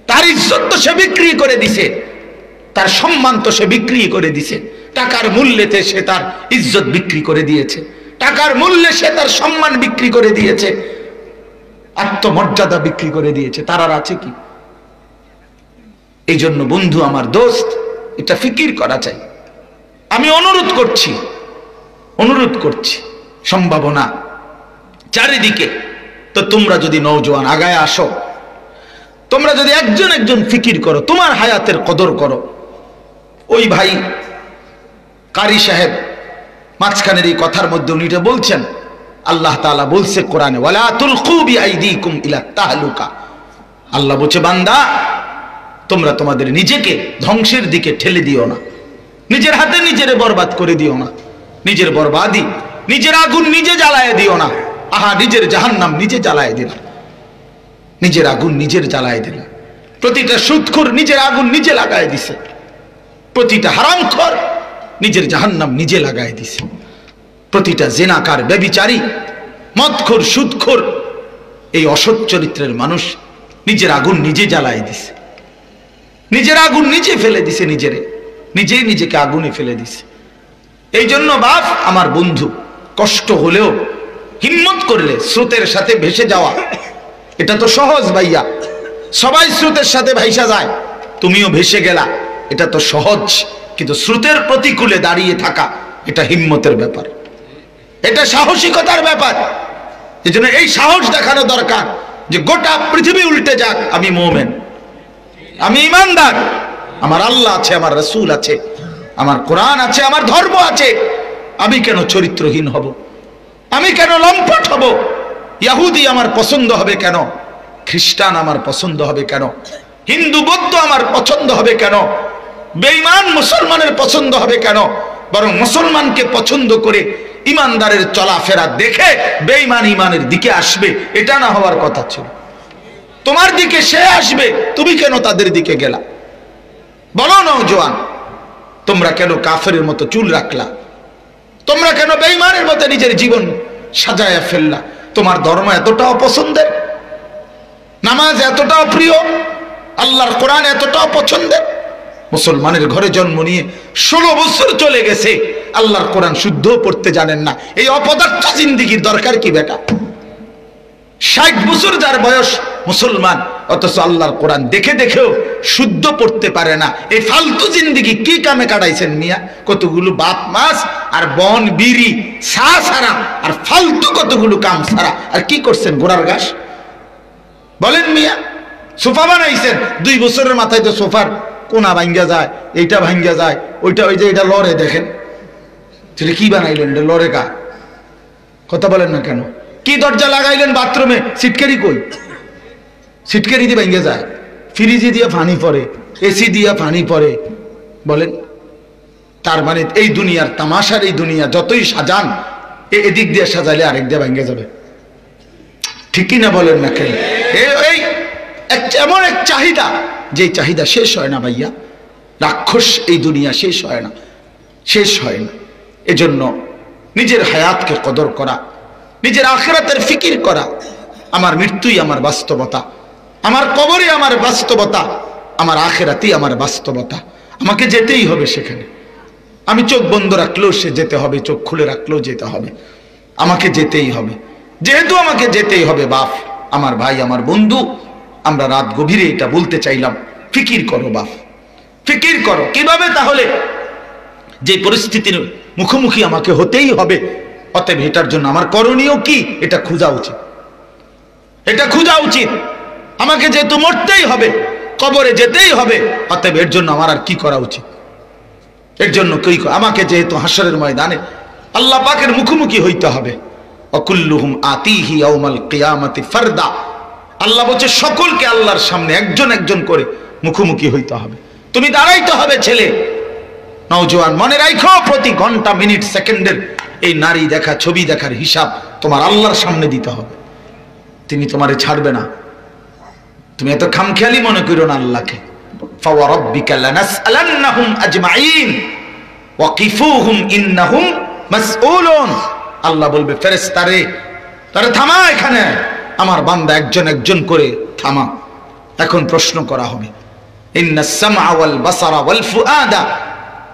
তার ইজ্জত তো সে বিক্রি করে দিছে, তার সম্মান তো সে বিক্রি করে দিছে, টাকার মূল্যেতে সে তার ইজ্জত বিক্রি করে দিয়েছে, টাকার মূল্যে সে তার সম্মান বিক্রি করে দিয়েছে, আত্মমর্যাদা বিক্রি করে দিয়েছে। তার আর আছে কি? এই জন্য বন্ধু আমার, দোস্ত, এটা ফিকির করা চাই। আমি অনুরোধ করছি, সম্ভাবনা চারিদিকে। তো তোমরা যদি নওজোয়ান আগায় আসো, তোমরা যদি একজন একজন ফিকির করো, তোমার হায়াতের কদর করো। ওই ভাই কারি সাহেব মাঝখানের এই কথার মধ্যে উনি এটা বলছেন, আল্লাহ তাআলা বলছে কোরআনে, ওয়ালা তুলকু বিআইদিকুম ইলা তাহলুকা। আল্লাহ বলছে, বান্দা তোমরা তোমাদের নিজেকে ধ্বংসের দিকে ঠেলে দিও না, নিজের হাতে নিজেরে বরবাদ করে দিও না, নিজের বরবাদি, নিজের আগুন নিজে জ্বালায় দিও না। আহা, নিজের জাহান্নাম নিজে জ্বালায় দিলা, নিজের আগুন নিজের জ্বালায় দিলা। প্রতিটা সুদখোর নিজের আগুন নিজে লাগায় দিছে, প্রতিটা হারামখোর নিজের জাহান্নাম নিজে লাগায় দিছে, প্রতিটা জেনাকার, ব্যভিচারী, মদখোর, সুদখোর, এই অসৎ চরিত্রের মানুষ নিজের আগুন নিজে জ্বালায় দিছে, নিজের আগুন নিজে ফেলে দিছে, নিজেই নিজেকে আগুনে ফেলে দিছে। এই জন্য বাপ আমার বন্ধু, কষ্ট হলেও হিম্মত করলে স্রোতের সাথে ভেসে যাওয়া, এটা তো সহজ ভাইয়া। সবাই স্রোতের সাথে ভাইসা যায়, তুমিও ভেসে গেলা, এটা তো সহজ। কিন্তু স্রোতের প্রতিকূলে দাঁড়িয়ে থাকা, এটা হিম্মতের ব্যাপার, এটা সাহসিকতার ব্যাপার। এই জন্য এই সাহস দেখানো দরকার যে গোটা পৃথিবী উল্টে যাক, আমি মুমিন, আমি ইমানদার, আমার আল্লাহ আছে, আমার রাসূল আছে, আমার কোরআন আছে, আমার ধর্ম আছে। আমি কেন চরিত্রহীন হব? আমি কেন লম্পট হব? ইহুদি আমার পছন্দ হবে কেন? খ্রিস্টান আমার পছন্দ হবে কেন? হিন্দু বৌদ্ধ আমার পছন্দ হবে কেন? বেঈমান মুসলমানের পছন্দ হবে কেন? বরং মুসলমানকে পছন্দ করে ইমানদারের চলাফেরা দেখে বেঈমান ইমানের দিকে আসবে, এটা না হওয়ার কথা ছিল। তোমার দিকে সে আসবে, তুমি কেন তাদের দিকে গেলা? বলো নওজোয়ান, তোমরা কেন কাফেরের মতো চুল রাখলা? তোমরা কেন বেঈমানের মতো নিজের জীবন সাজায়া ফেললা? তোমার ধর্ম এতটাও পছন্দের, নামাজ এতটাও প্রিয়, আল্লাহর কোরআন এতটাও পছন্দের। মুসলমানের ঘরে জন্ম নিয়ে 16 বছর চলে গেছে, আল্লাহর কোরআন শুদ্ধ পড়তে জানেন না। এই অপদার্থ জিন্দেগির দরকার কি বেটা? 60 বছর যার বয়স মুসলমান, অথচ আল্লাহর কোরআন দেখে দেখেও শুদ্ধ পড়তে পারে না। এই ফালতু জিন্দেগি কি কামে কাটাইছেন মিয়া? কতগুলো বাপ মাছ আর বন বিড়ি চা ছাড়া আর ফালতু কতগুলো কাম ছাড়া আর কি করছেন? গোড়ার ঘাস বলেন মিয়া। সোফা বানাইছেন, 2 বছরের মাথায় তো সোফার কোনা ভাঙ্গা যায়, এইটা ভাঙ্গা যায়, ওইটা, ওই যে এটা লড়ে, দেখেন সেটা কি বানাইলেন? এটা লড়ে কা? কথা বলেন না কেন? কি দরজা লাগাইলেন বাথরুমে? সিটকারি কই? সিটকারি দিয়ে ভেঙে যায়, ফ্রিজে দিয়ে পানি পড়ে, এসি দিয়ে পানি পড়ে। বলেন, তার মানে এই দুনিয়ার তামাশার, এই দুনিয়া যতই সাজান, এদিক দিয়ে সাজাইলে আরেক দিয়ে ভেঙে যাবে, ঠিক কিনা বলেন না কেন? এই এমন এক চাহিদা, যে চাহিদা শেষ হয় না ভাইয়া। রাক্ষস এই দুনিয়া শেষ হয় না, শেষ হয় না। এজন্য নিজের হায়াতকে কদর করা, নিজের আখিরাতের ফিকির করা। আমার মৃত্যুই আমার বাস্তবতা, আমার কবরই আমার বাস্তবতা, আমার আখিরাতই আমার বাস্তবতা। আমাকে যেতেই হবে সেখানে। আমি চোখ বন্ধ রাখলেও সে যেতে হবে, চোখ খুলে রাখলেও যেতে হবে, আমাকে যেতেই হবে। যেহেতু আমাকে যেতেই হবে বাপ, আমার ভাই, আমার বন্ধু, আমরা রাত গভীরে এটা বলতে চাইলাম, ফিকির করো বাপ, ফিকির করো কিভাবে তাহলে যে পরিস্থিতির মুখোমুখি আমাকে হতেই হবে, অতএব এটার জন্য আমার করণীয় কি, এটা খোঁজা উচিত, এটা খোঁজা উচিত। আমাকে যেহেতু মরতেই হবে, কবরে যেতেই হবে, অতএব এর জন্য আমার আর কি করা উচিত? এর জন্য কি, আমাকে যেহেতু হাসরের ময়দানে আল্লাহ পাকের মুখোমুখি হইতে হবে, অকুল্লুহুম আতিহি ইয়াউমাল কিয়ামাতি ফারদা। আল্লাহ বলছে সকলকে আল্লাহর সামনে একজন একজন করে মুখোমুখি হইতে হবে। তুমি দাঁড়াইতে হবে ছেলে, নওজোয়ান, মনে রাখো প্রতি ঘন্টা, মিনিট, সেকেন্ডের এই নারী দেখা, ছবি দেখার হিসাব তোমার আল্লাহর সামনে দিতে হবে। তিনি তোমারে ছাড়বে না। তুমি এত খামখেয়ালি মনে করো না আল্লাহকে। ফাওয়ারাব্বিকা লানাসআলান্নাহুম আজমাইন ওয়াকিফুহুম ইন্নাহুম মাসউলুন। আল্লাহ বলবে, ফেরেশতারে তারে থামা, এখানে আমার বান্দা একজন একজন করে থামা। এখন প্রশ্ন করা হবে, ইন্নাস সামআ ওয়াল বাসারা ওয়াল ফুআদা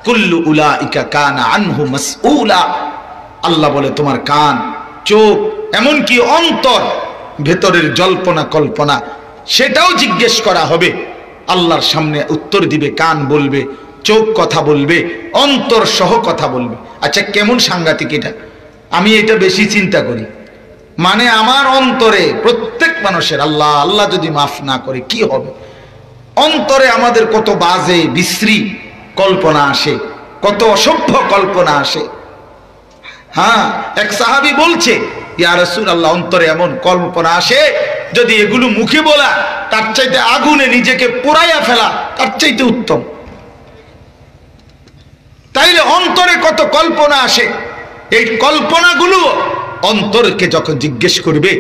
কুল্লু উলাইকা কানা আনহু মাসউলা। আল্লাহ বলে তোমার কান, চোখ, এমনকি অন্তর, ভেতরের জল্পনা কল্পনা, সেটাও জিজ্ঞেস করা হবে। আল্লাহর সামনে উত্তর দিবে, কান বলবে, চোখ কথা বলবে, অন্তর সহ কথা বলবে। আচ্ছা, কেমন সাংঘাতিক এটা! আমি এটা বেশি চিন্তা করি, মানে আমার অন্তরে প্রত্যেক মানুষের আল্লাহ আল্লাহ যদি মাফ না করে কি হবে? অন্তরে আমাদের কত বাজে বিশ্রী কল্পনা আসে, কত অসভ্য কল্পনা আসে। হ্যাঁ, এক সাহাবী বলছে, ইয়া রাসূলুল্লাহ, অন্তরে এমন কল্পনা আসে যদি এগুলো মুখে বলা তার চাইতে আগুনে নিজেকে পোড়াইয়া ফেলা তার চাইতে উত্তম। তাইলে অন্তরে কত কল্পনা আসে, এই কল্পনাগুলো অন্তরকে যখন জিজ্ঞেস করবে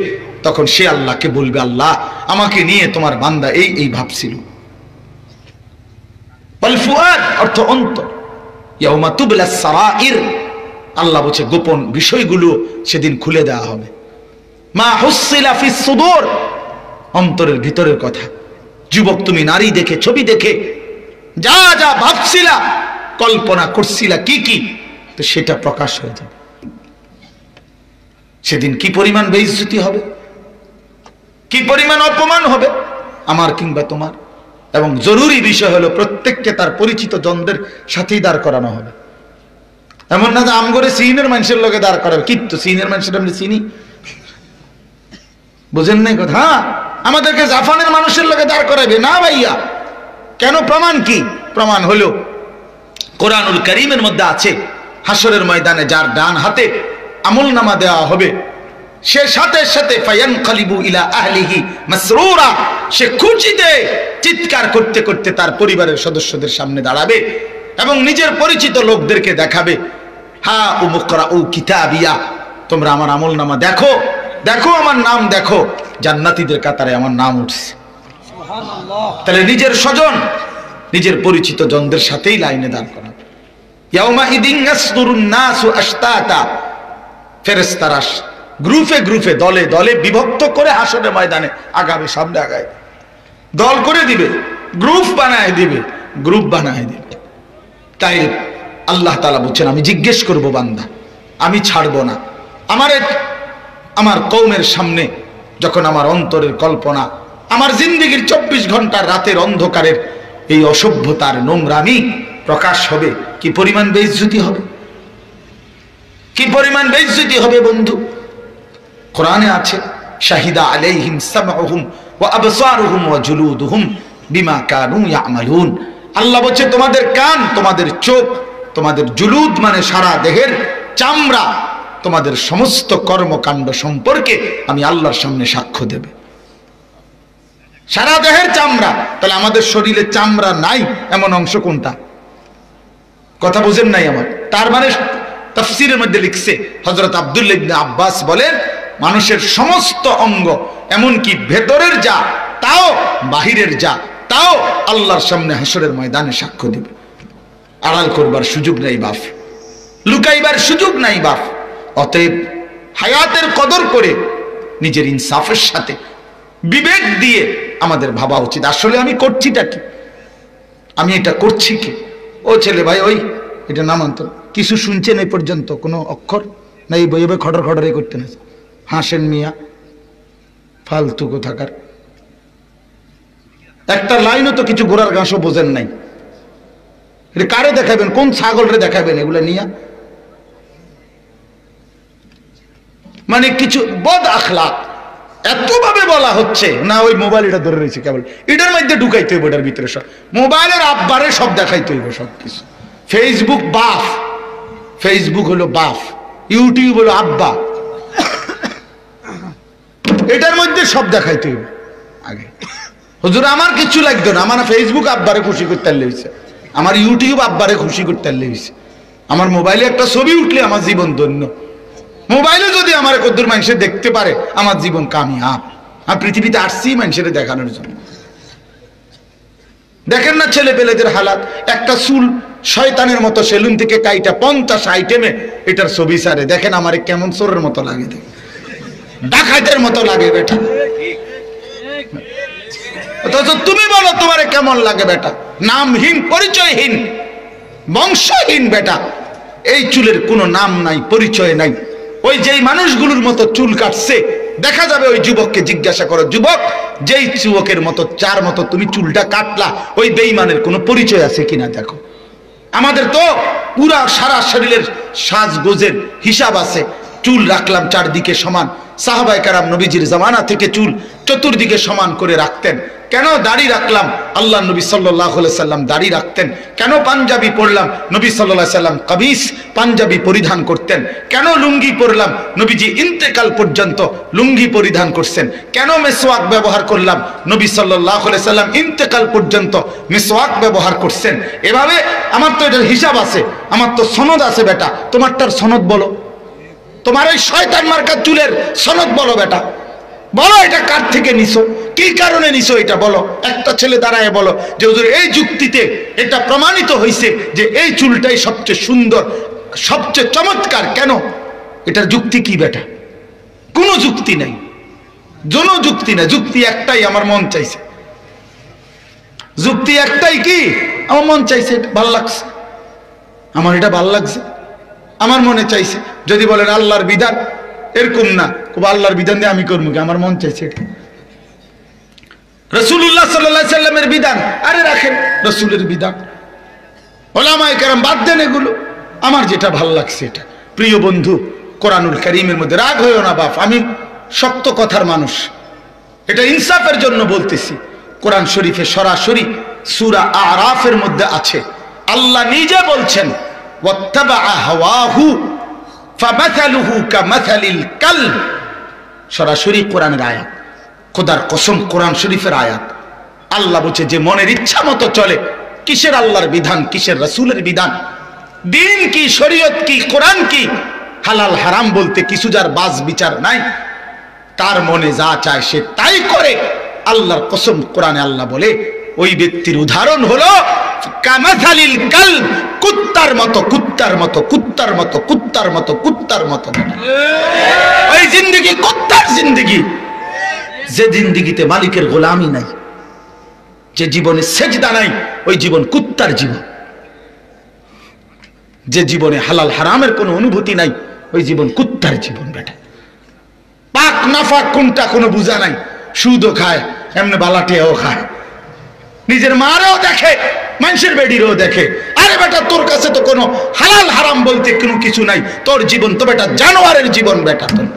তখন সে আল্লাহকে বলবে, আল্লাহ আমাকে নিয়ে তোমার বান্দা এই এই ভাবছিল। ওয়াল ফুআদ অর্থ অন্তর। ইয়াউমা তুবলাস সারাইর, আল্লাহ বলছে গোপন বিষয়গুলো সেদিন খুলে দেওয়া হবে। মা হুসিলা ফিস সুদুর, অন্তরের ভিতরের কথা। যুবক, তুমি নারী দেখে, ছবি দেখে যা যা ভাবছিলা, কল্পনা করছিলা কি কি, তো সেটা প্রকাশ হয়ে যাবে। সেদিন কি পরিমাণ বেইজ্জতি হবে, কি পরিমাণ অপমান হবে আমার কিংবা তোমার। এবং জরুরি বিষয় হলো প্রত্যেককে তার পরিচিত জনদের সাথেই দাঁড় করানো হবে। এমন না যে আম করে সিনের মানুষের লোকে দাঁড় করাবে, কিন্তু সিনের মানুষের আমরা চিনি, বুঝেন নাই কথা? হ্যাঁ, আমাদেরকে জাপানের মানুষের লোকে দাঁড় করাবে না ভাইয়া। কেন? প্রমাণ কি? প্রমাণ হলো কোরআনুল কারীমের মধ্যে আছে, হাসরের ময়দানে যার ডান হাতে আমলনামা দেওয়া হবে, সে সাথে সাথে ফায়ানকালিবু ইলা আহলিহি মাসরুরা, সে খুশিতে চিৎকার করতে করতে তার পরিবারের সদস্যদের সামনে দাঁড়াবে এবং নিজের পরিচিত লোকদেরকে দেখাবে, হা উমুকরাউ কিতাবিয়া, তোমরা আমার আমলনামা দেখো, দেখো আমার নাম দেখো, জান্নাতীদের কাতারে আমার নাম উঠছে। সুবহানাল্লাহ। তাহলে নিজের স্বজন, নিজের পরিচিত জনদের সাথেই লাইনে দাঁড় করা। ইয়াউমা ইদিন ইয়াসদুরুন নাসু আশতাতা, ফেরেশতারা গ্রুপে গ্রুপে, দলে দলে বিভক্ত করে হাসরের ময়দানে আগাবে, সামনে আগায়, দল করে দিবে, গ্রুপ বানায় দিবে, গ্রুপ বানায় দিবে। তাই আল্লাহ তাআলা বলছেন, আমি জিজ্ঞেস করব বান্দা, আমি ছাড়বো না। আমার কওমের সামনে যখন আমার অন্তরের কল্পনা, আমার জিন্দেগীর 24 ঘন্টার রাতের অন্ধকারের এই অসভ্যতার নোংরামি প্রকাশ হবে, কি পরিমাণ বেইজ্জতি হবে, কি পরিমাণ বেইজ্জতি হবে বন্ধু। কোরআনে আছে, শাহিদা আলাইহিম সামউহুম ওয়া আবসারুহুম ওয়া জুলুদুহুম বিমা কানু ইয়ামালুন। আল্লাহ বলছে তোমাদের কান, তোমাদের চোখ, তোমাদের জুলুদ মানে সারা দেহের চামড়া, তোমাদের সমস্ত কর্মকাণ্ড সম্পর্কে আমি আল্লাহর সামনে সাক্ষ্য দেবে। সারা দেহের চামড়া, তাহলে আমাদের শরীরে চামড়া নাই এমন অংশ কোনটা? কথা বুঝেন নাই আমার? তার মানে তাফসীরের মধ্যে লিখছে হযরত আব্দুল্লাহ ইবনে আব্বাস বলেন, মানুষের সমস্ত অঙ্গ, এমনকি ভেতরের যা তাও, বাহিরের যা তাও আল্লাহর সামনে হাসরের ময়দানে সাক্ষ্য দিবে। আড়াল করবার সুযোগ নাই বাপ, লুকাইবার সুযোগ নাই বাপ। অতএব হায়াতের কদর করে নিজের ইনসাফের সাথে বিবেক দিয়ে আমাদের ভাবা উচিত, আসলে আমি করছিটা কি, আমি এটা করছি কি। ও ছেলে ভাই, ওই এটা নামান্ত, কিছু শুনছেন এই পর্যন্ত কোনো অক্ষর না? এই বইয়ে খটর খটরে করতে না, হাসেন মিয়া, ফালতু কোথাকার। একটা লাইনও তো কিছু গোড়ার ঘাসও বোঝেন নাই। এটা কারে দেখাবেন? কোন ছাগলরে দেখাবেন এগুলা নিয়া? মানে কিছু বদ আখলাক এতভাবে বলা হচ্ছে না, ওই মোবাইল এটা ধরে রয়েছে কেবল, এটার মধ্যে ঢুকাইতে হইব, এটার ভিতরে সব মোবাইলের আব্বারে সব দেখাইতে হইব সব কিছু। ফেসবুক বাপ, ফেসবুক হলো বাপ, ইউটিউব হলো আব্বা, এটার মধ্যে সব দেখাইতে হইব আগে। হুজুর আমার কিছু লাগতো না, আমার ফেসবুক আব্বারে খুশি করতে হইছে, আমার ইউটিউব আব্বারে খুশি করতে হইছে, আমার মোবাইলে একটা ছবি উঠলে আমার জীবন ধন্য। মোবাইলে যদি আমার কদ্দুর মানুষে দেখতে পারে আমার জীবন কামিয়াব। আর পৃথিবীতে আসছি মানুষের দেখানোর জন্য। দেখেন না ছেলে পেলেদের হালাত, একটা চুল শয়তানের মতো সেলুন থেকে কাইটা 50 আইটেমে এটার ছবি সারে, দেখেন আমারে কেমন চোরের মতো লাগে। ডাকাতের মতো লাগে বেটা। অথচ তুমি বলো তোমারে কেমন লাগে বেটা? নামহীন, পরিচয়হীন, বংশহীন বেটা। এই চুলের কোনো নাম নাই, পরিচয় নাই। ওই যেই মানুষগুলোর মতো চুল কাটছে, দেখা যাবে ওই যুবককে জিজ্ঞাসা করো, যুবক যেই যুবকের মতো চার মতো তুমি চুলটা কাটলা, ওই বেঈমানের কোনো পরিচয় আছে কিনা দেখো। আমাদের তো পুরা সারা শরীরের সাজগোজের হিসাব আছে। চুল রাখলাম চারদিকে সমান। সাহাবায়ে কেরাম নবীজির জামানা থেকে চুল চতুর্দিকে সমান করে রাখতেন। কেন দাড়ি রাখলাম? আল্লাহ নবী সাল্লাল্লাহু আলাইহি সাল্লাম দাড়ি রাখতেন। কেন পাঞ্জাবি পরলাম? নবী সাল্লাল্লাহু আলাইহি সাল্লাম কামিজ পাঞ্জাবি পরিধান করতেন। কেন লুঙ্গি পরলাম? নবীজি ইন্তেকাল পর্যন্ত লুঙ্গি পরিধান করছেন। কেন মিসওয়াক ব্যবহার করলাম? নবী সাল্লাল্লাহু আলাইহি সাল্লাম ইন্তেকাল পর্যন্ত মিসওয়াক ব্যবহার করছেন। এভাবে আমার তো এটার হিসাব আছে, আমার তো সনদ আছে বেটা। তোমারটার সনদ বলো, তোমার ওই শয়তান মার্কা চুলের সনদ বলো বেটা। বলো এটা কার থেকে নিছো, কি কারণে নিছো, এটা বলো। একটা ছেলে দাঁড়ায় বলো যে হুজুর এই যুক্তিতে এটা প্রমাণিত হয়েছে যে এই চুলটাই সবচেয়ে সুন্দর, সবচেয়ে চমৎকার। কেন? এটার যুক্তি কি বেটা? কোনো যুক্তি নাই, কোনো যুক্তি নাই। যুক্তি একটাই, আমার মন চাইছে। যুক্তি একটাই, কি? আমার মন চাইছে, এটা ভাল লাগছে, আমার এটা ভাল লাগছে, আমার মনে চাইছে। যদি বলেন আল্লাহর বিধান, এরকম না, আল্লাহর বিধান দিয়ে আমি করবো কি, আমার মন চাইছে এটা। রাসূলুল্লাহ সাল্লাল্লাহু আলাইহি সাল্লামের বিধান, আরে রাখেন রাসূলের বিধান, উলামায়ে কেরাম বাদ দেন এগুলো, আমার যেটা ভাল লাগছে এটা। প্রিয় বন্ধু, কোরআনুল কারীমের মধ্যে রাগ হইও না বাপ, আমি শক্ত কথার মানুষ, এটা ইনসাফের জন্য বলতেছি। কোরআন শরীফে সরাসরি সূরা আরাফের মধ্যে আছে, আল্লাহ নিজে বলছেন ওয়াত্তাবাআ হাওয়াহু ফামাসালুহু কামাসালিল কালব। সরাসরি কোরআনের আয়াত, খোদার কসম কোরআন শরীফের আয়াত। আল্লাহ বলছে যে মনের ইচ্ছা মতো চলে, কিসের আল্লাহর বিধান, কিসের রাসূলের বিধান, দিন কি, শরীয়ত কি, কোরআন কি, হালাল হারাম বলতে কিছু যার বাজ বিচার নাই, তার মনে যা চায় সে তাই করে। আল্লাহর কসম কোরআনে আল্লাহ বলে ওই ব্যক্তির উদাহরণ হলো কামাসালিল কালব, কুত্তার মতো, কুত্তার মতো, কুত্তার মতো, কুত্তার মতো, কুত্তার মতো। ওই জিন্দেগি কুত্তার জিন্দেগি, যে জিন্দেগিতে মালিকের গোলামি নাই, যে জীবনে সেজদা নাই, ওই জীবন কুত্তার জীবন। যে জীবনে হালাল হারামের কোনো অনুভূতি নাই, ওই জীবন কুত্তার জীবন বেটা। পাক নাফাক কোনটা কোনো বুঝা নাই, সুদও খায়, এমনি বালাটিয়াও খায়, নিজের মারেও দেখে, মানুষের বেডিরও দেখে। আরে বেটা তোর কাছে তো কোনো হালাল হারাম বলতে কোনো কিছু নাই, তোর জীবন তো বেটা জানোয়ারের জীবন বেটা, তোর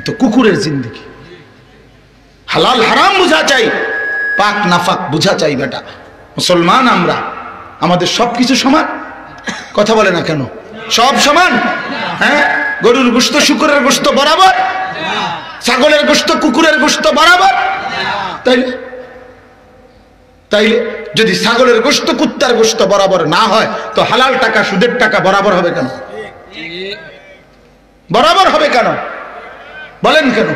তো কুকুরের জিন্দেগি। হালাল হারাম বুঝা চাই, পাক নাফাক বুঝা চাই বেটা। মুসলমান আমরা, আমাদের সবকিছু সমান, কথা বলে না কেন? সব সমান? হ্যাঁ, গরুর গোশত শুকরের গোশত বরাবর, ছাগলের গোশত কুকুরের গোশত বরাবর, তাইলে তাইলে যদি ছাগলের গোশত কুত্তার গোশত বরাবর না হয়, তো হালাল টাকা সুদের টাকা বরাবর হবে কেন? বরাবর হবে কেন বলেন? কেন?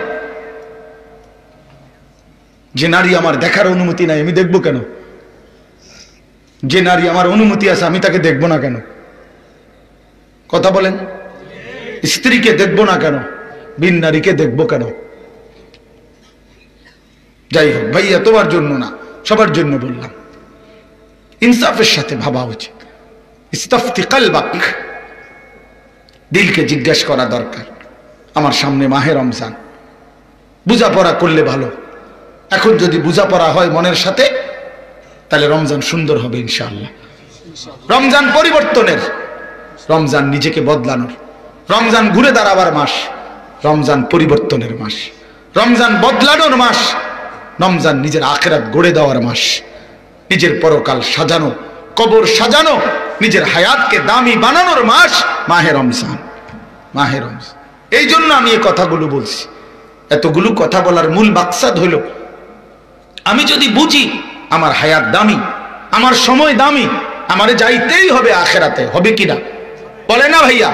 যে নারী আমার দেখার অনুমতি নাই, আমি দেখবো কেন? যে নারী আমার অনুমতি আছে, আমি তাকে দেখবো না কেন? কথা বলেন। স্ত্রীকে দেখবো না কেন? ভিন নারীকে দেখবো কেন? যাই হোক ভাইয়া, তোমার জন্য না, সবার জন্য বললাম, ইনসাফের সাথে ভাবা উচিত। ইস্তাফতি কালবাক, দিলকে জিজ্ঞাসা করা দরকার। আমার সামনে মাহে রমজান, বুঝাপড়া করলে ভালো। এখন যদি বুঝাপড়া হয় মনের সাথে, তাহলে রমজান সুন্দর হবে ইনশাআল্লাহ। রমজান পরিবর্তনের, রমজান নিজেকে বদলানোর, রমজান ঘুরে দাঁড়াবার মাস, রমজান পরিবর্তনের মাস, রমজান বদলানোর মাস, রমজান নিজের আখিরাত গড়ে দেওয়ার মাস, নিজের পরকাল সাজানো, কবর সাজানো, নিজের হায়াতকে দামি বানানোর মাস মাহে রমজান। মাহে রমজান, এই জন্য আমি এই কথাগুলো বলছি। এতগুলো কথা বলার মূল মাকসাদ হইল, আমি যদি বুঝি আমার হায়াত দামি, আমার সময় দামি, আমারে যাইতেই হবে আখিরাতে, হবে কিনা বলে না ভাইয়া?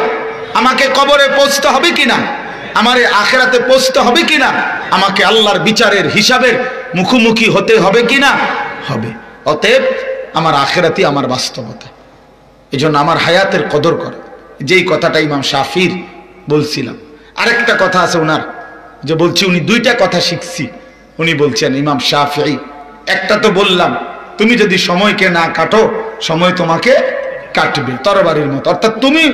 আমাকে কবরে পৌঁছতে হবে কিনা? আমারে আখিরাতে পৌঁছতে হবে কিনা? আমাকে আল্লাহর বিচারের হিসাবের মুখোমুখি হতে হবে কিনা? হবে। অতএব আমার আখিরাতই আমার বাস্তবতা। এই জন্য আমার হায়াতের কদর করে, যেই কথাটা ইমাম শাফির বলছিলাম, আরেকটা কথা আছে ওনার, যে বলছি উনি দুইটা কথা শিখছি। উনি বলছেন ইমাম শাফিঈ, একটা তো বললাম তুমি যদি সময়কে না কাটো সময় তোমাকে কাটবে তরবারির মতো, অর্থাৎ তুমি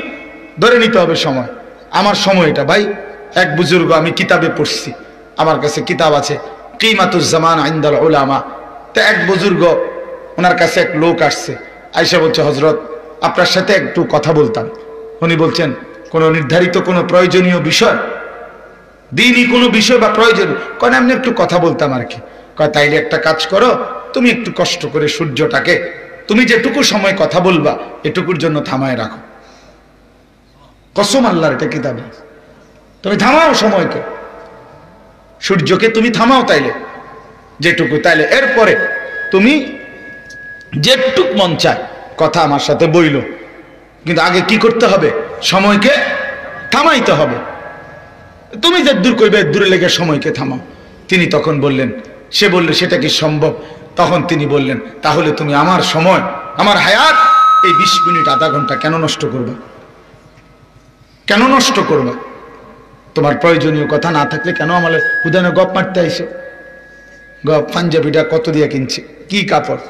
ধরে নিতে হবে সময়। আমার সময়টা ভাই, এক বুজুর্গ আমি কিতাবে পড়ছি, আমার কাছে কিতাব আছে কিমাতুজ জামান ইনদাল উলামা। তো এক বুজুর্গ, ওনার কাছে এক লোক আসছে, আয়েশা বলছে হযরত আপনার সাথে একটু কথা বলতাম। উনি বলছেন কোনো নির্ধারিত কোনো প্রয়োজনীয় বিষয়, দিনই কোনো বিষয় বা প্রয়োজন? কয় না, এমনি একটু কথা বলতাম আর কি। কয় তাইলে একটা কাজ করো, তুমি একটু কষ্ট করে সূর্যটাকে তুমি যেটুকু সময় কথা বলবা এটুকুর জন্য থামায় রাখো। কসম আল্লাহর, এটা কিতাবে। তুমি থামাও সময়কে, সূর্যকে তুমি থামাও তাইলে যেটুকু, তাইলে এরপরে তুমি যেটুক মন চায় কথা আমার সাথে বইল, কিন্তু আগে কি করতে হবে? সময়কে থামাইতে হবে। তুমি যে দূর করবে দূরে লেগে সময়কে থামাও। তিনি তখন বললেন, সে বললে সেটা কি সম্ভব? তখন তিনি বললেন তাহলে তুমি আমার সময়, আমার হায়াত, এই 20 মিনিট আধা ঘন্টা কেন নষ্ট করবা? কেন নষ্ট করবা? তোমার প্রয়োজনীয় কথা না থাকলে কেন আমার উদানে গপ মারতে আইসো? গপ, পাঞ্জাবিটা কত দিয়ে কিনছে, কি কাপড়,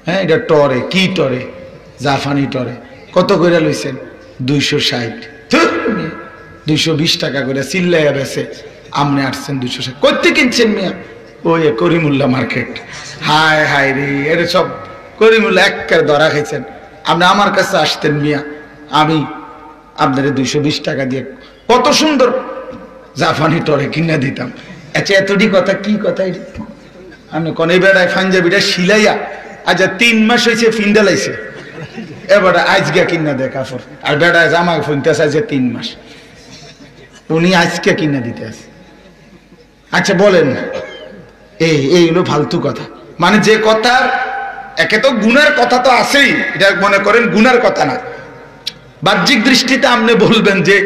হ্যাঁ এটা টরে, কি টরে, জাফানি টরে, কত করে লইছেন? 260, 220 টাকা করে চিল্লাইয়া বেছে। আমনে আসছেন 260, করতে কিনছেন মিয়া? ওই করিমুল্লাহ মার্কেট। হায় হায় রে, এর সব করিমুল্লাহ একের ধরা খাইছেন। আপনি আমার কাছে আসতেন মিয়া, আমি আপনাদের 220 টাকা দিয়ে কত সুন্দর জাফানি টরে কিনে দিতাম। আচ্ছা এতটি কথা, কি কথা এটা? আমি কোন এই বেড়ায় পাঞ্জাবিটা সিলাইয়া আচ্ছা 3 মাস হয়েছে ফিন্ডালাইছে, এবার আজকে কিনা দেয় কাপড়। আর বেড়ায় জামা ফুনতে চাইছে 3 মাস, উনি আজকে কিনে দিতে আছে। আচ্ছা বলেন, এই হলো ফালতু কথা। মানে যে কথা, একে তো গুনার কথা তো আছেই, এটা মনে করেন গুনার কথা না। বাহ্যিক দৃষ্টিতে আপনি বলবেন যে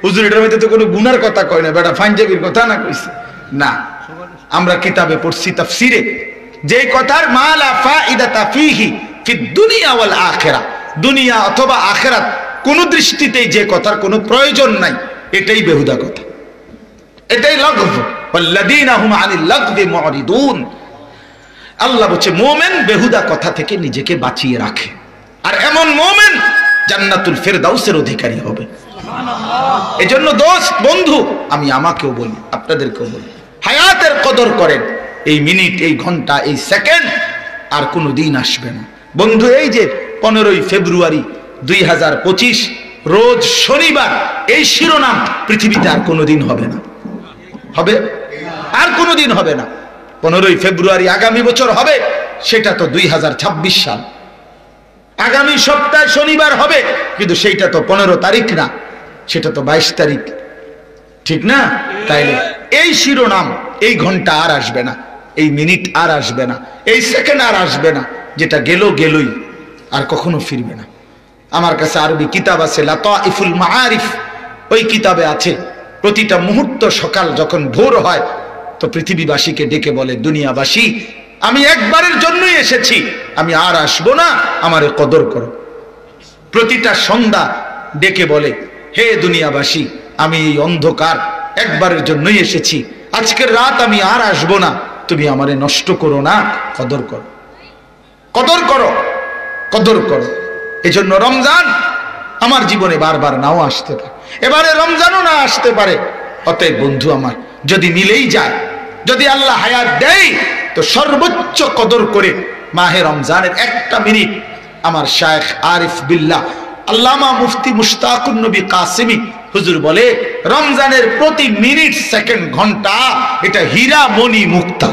হুজুর এটার মধ্যে তো কোনো গুনার কথা কয় না, বেটা পাঞ্জাবির কথা না কইছে না। আমরা কিতাবে পড়ছি তাফসিরে, যে কথার মালা ফাইদাতা ফিহি ফিদ দুনিয়া ওয়াল আখিরা, দুনিয়া অথবা আখিরাত কোন দৃষ্টিতেই যে কথার কোনো প্রয়োজন নাই, এটাই বেহুদা কথা, এটাই লাগব। ওয়াল্লাযীনা হুম আনিল লাগবি মুরিদুন। আল্লাহ বলছে মুমিন বেহুদা কথা থেকে নিজেকে বাঁচিয়ে রাখে, আর এমন মুমিন জান্নাতুল ফেরদাউসের অধিকারী হবে। সুবহানাল্লাহ। এজন্য দোস্ত বন্ধু, আমি আমাকেও বলি, আপনাদেরকেও বলি, হায়াতের কদর করেন। এই মিনিট, এই ঘন্টা, এই সেকেন্ড আর কোনো দিন আসবে না বন্ধু। এই যে 15ই ফেব্রুয়ারি 2025 রোজ শনিবার, এই শিরোনাম পৃথিবীতে আর কোনোদিন হবে না। হবে? আর কোনোদিন হবে না। 15ই ফেব্রুয়ারি আগামী বছর হবে, সেটা তো 2026 সাল। আগামী সপ্তাহে শনিবার হবে, কিন্তু সেইটা তো 15 তারিখ না, সেটা তো 22 তারিখ, ঠিক না? তাইলে এই শিরোনাম, এই ঘন্টা আর আসবে না, এই মিনিট আর আসবে না, এই সেকেন্ড আর আসবে না। যেটা গেল গেলই, আর কখনো ফিরবে না। আমার কাছে আরবি কিতাব আছে লাতাইফুল মাআরিফ, ওই কিতাবে আছে প্রতিটা মুহূর্ত সকাল যখন ভোর হয় তো পৃথিবীবাসীকে ডেকে বলে, দুনিয়াবাসী আমি একবারের জন্যই এসেছি, আমি আর আসবো না, আমারে কদর করো। প্রতিটা সন্ধ্যা ডেকে বলে, হে দুনিয়াবাসী আমি এই অন্ধকার একবারের জন্যই এসেছি, আজকের রাত আমি আর আসবো না, তুমি আমারে নষ্ট করো না, কদর করো, কদর করো, কদর করো। এজন্য রমজান আমার জীবনে বারবার নাও আসতে পারে, এবারে রমজানও না আসতে পারে। অতএব বন্ধু আমার, যদি মিলেই যায়, যদি আল্লাহ হায়াত দেয়, তো সর্বোচ্চ কদর করে মাহে রমজানের একটা মিনিট, আমার শায়েখ আরিফ বিল্লাহ আল্লামা মুফতি মুশতাকুন নবী কাসেমি হুজুর বলে, রমজানের প্রতি মিনিট, সেকেন্ড, ঘন্টা এটা হীরা মণি মুক্তা,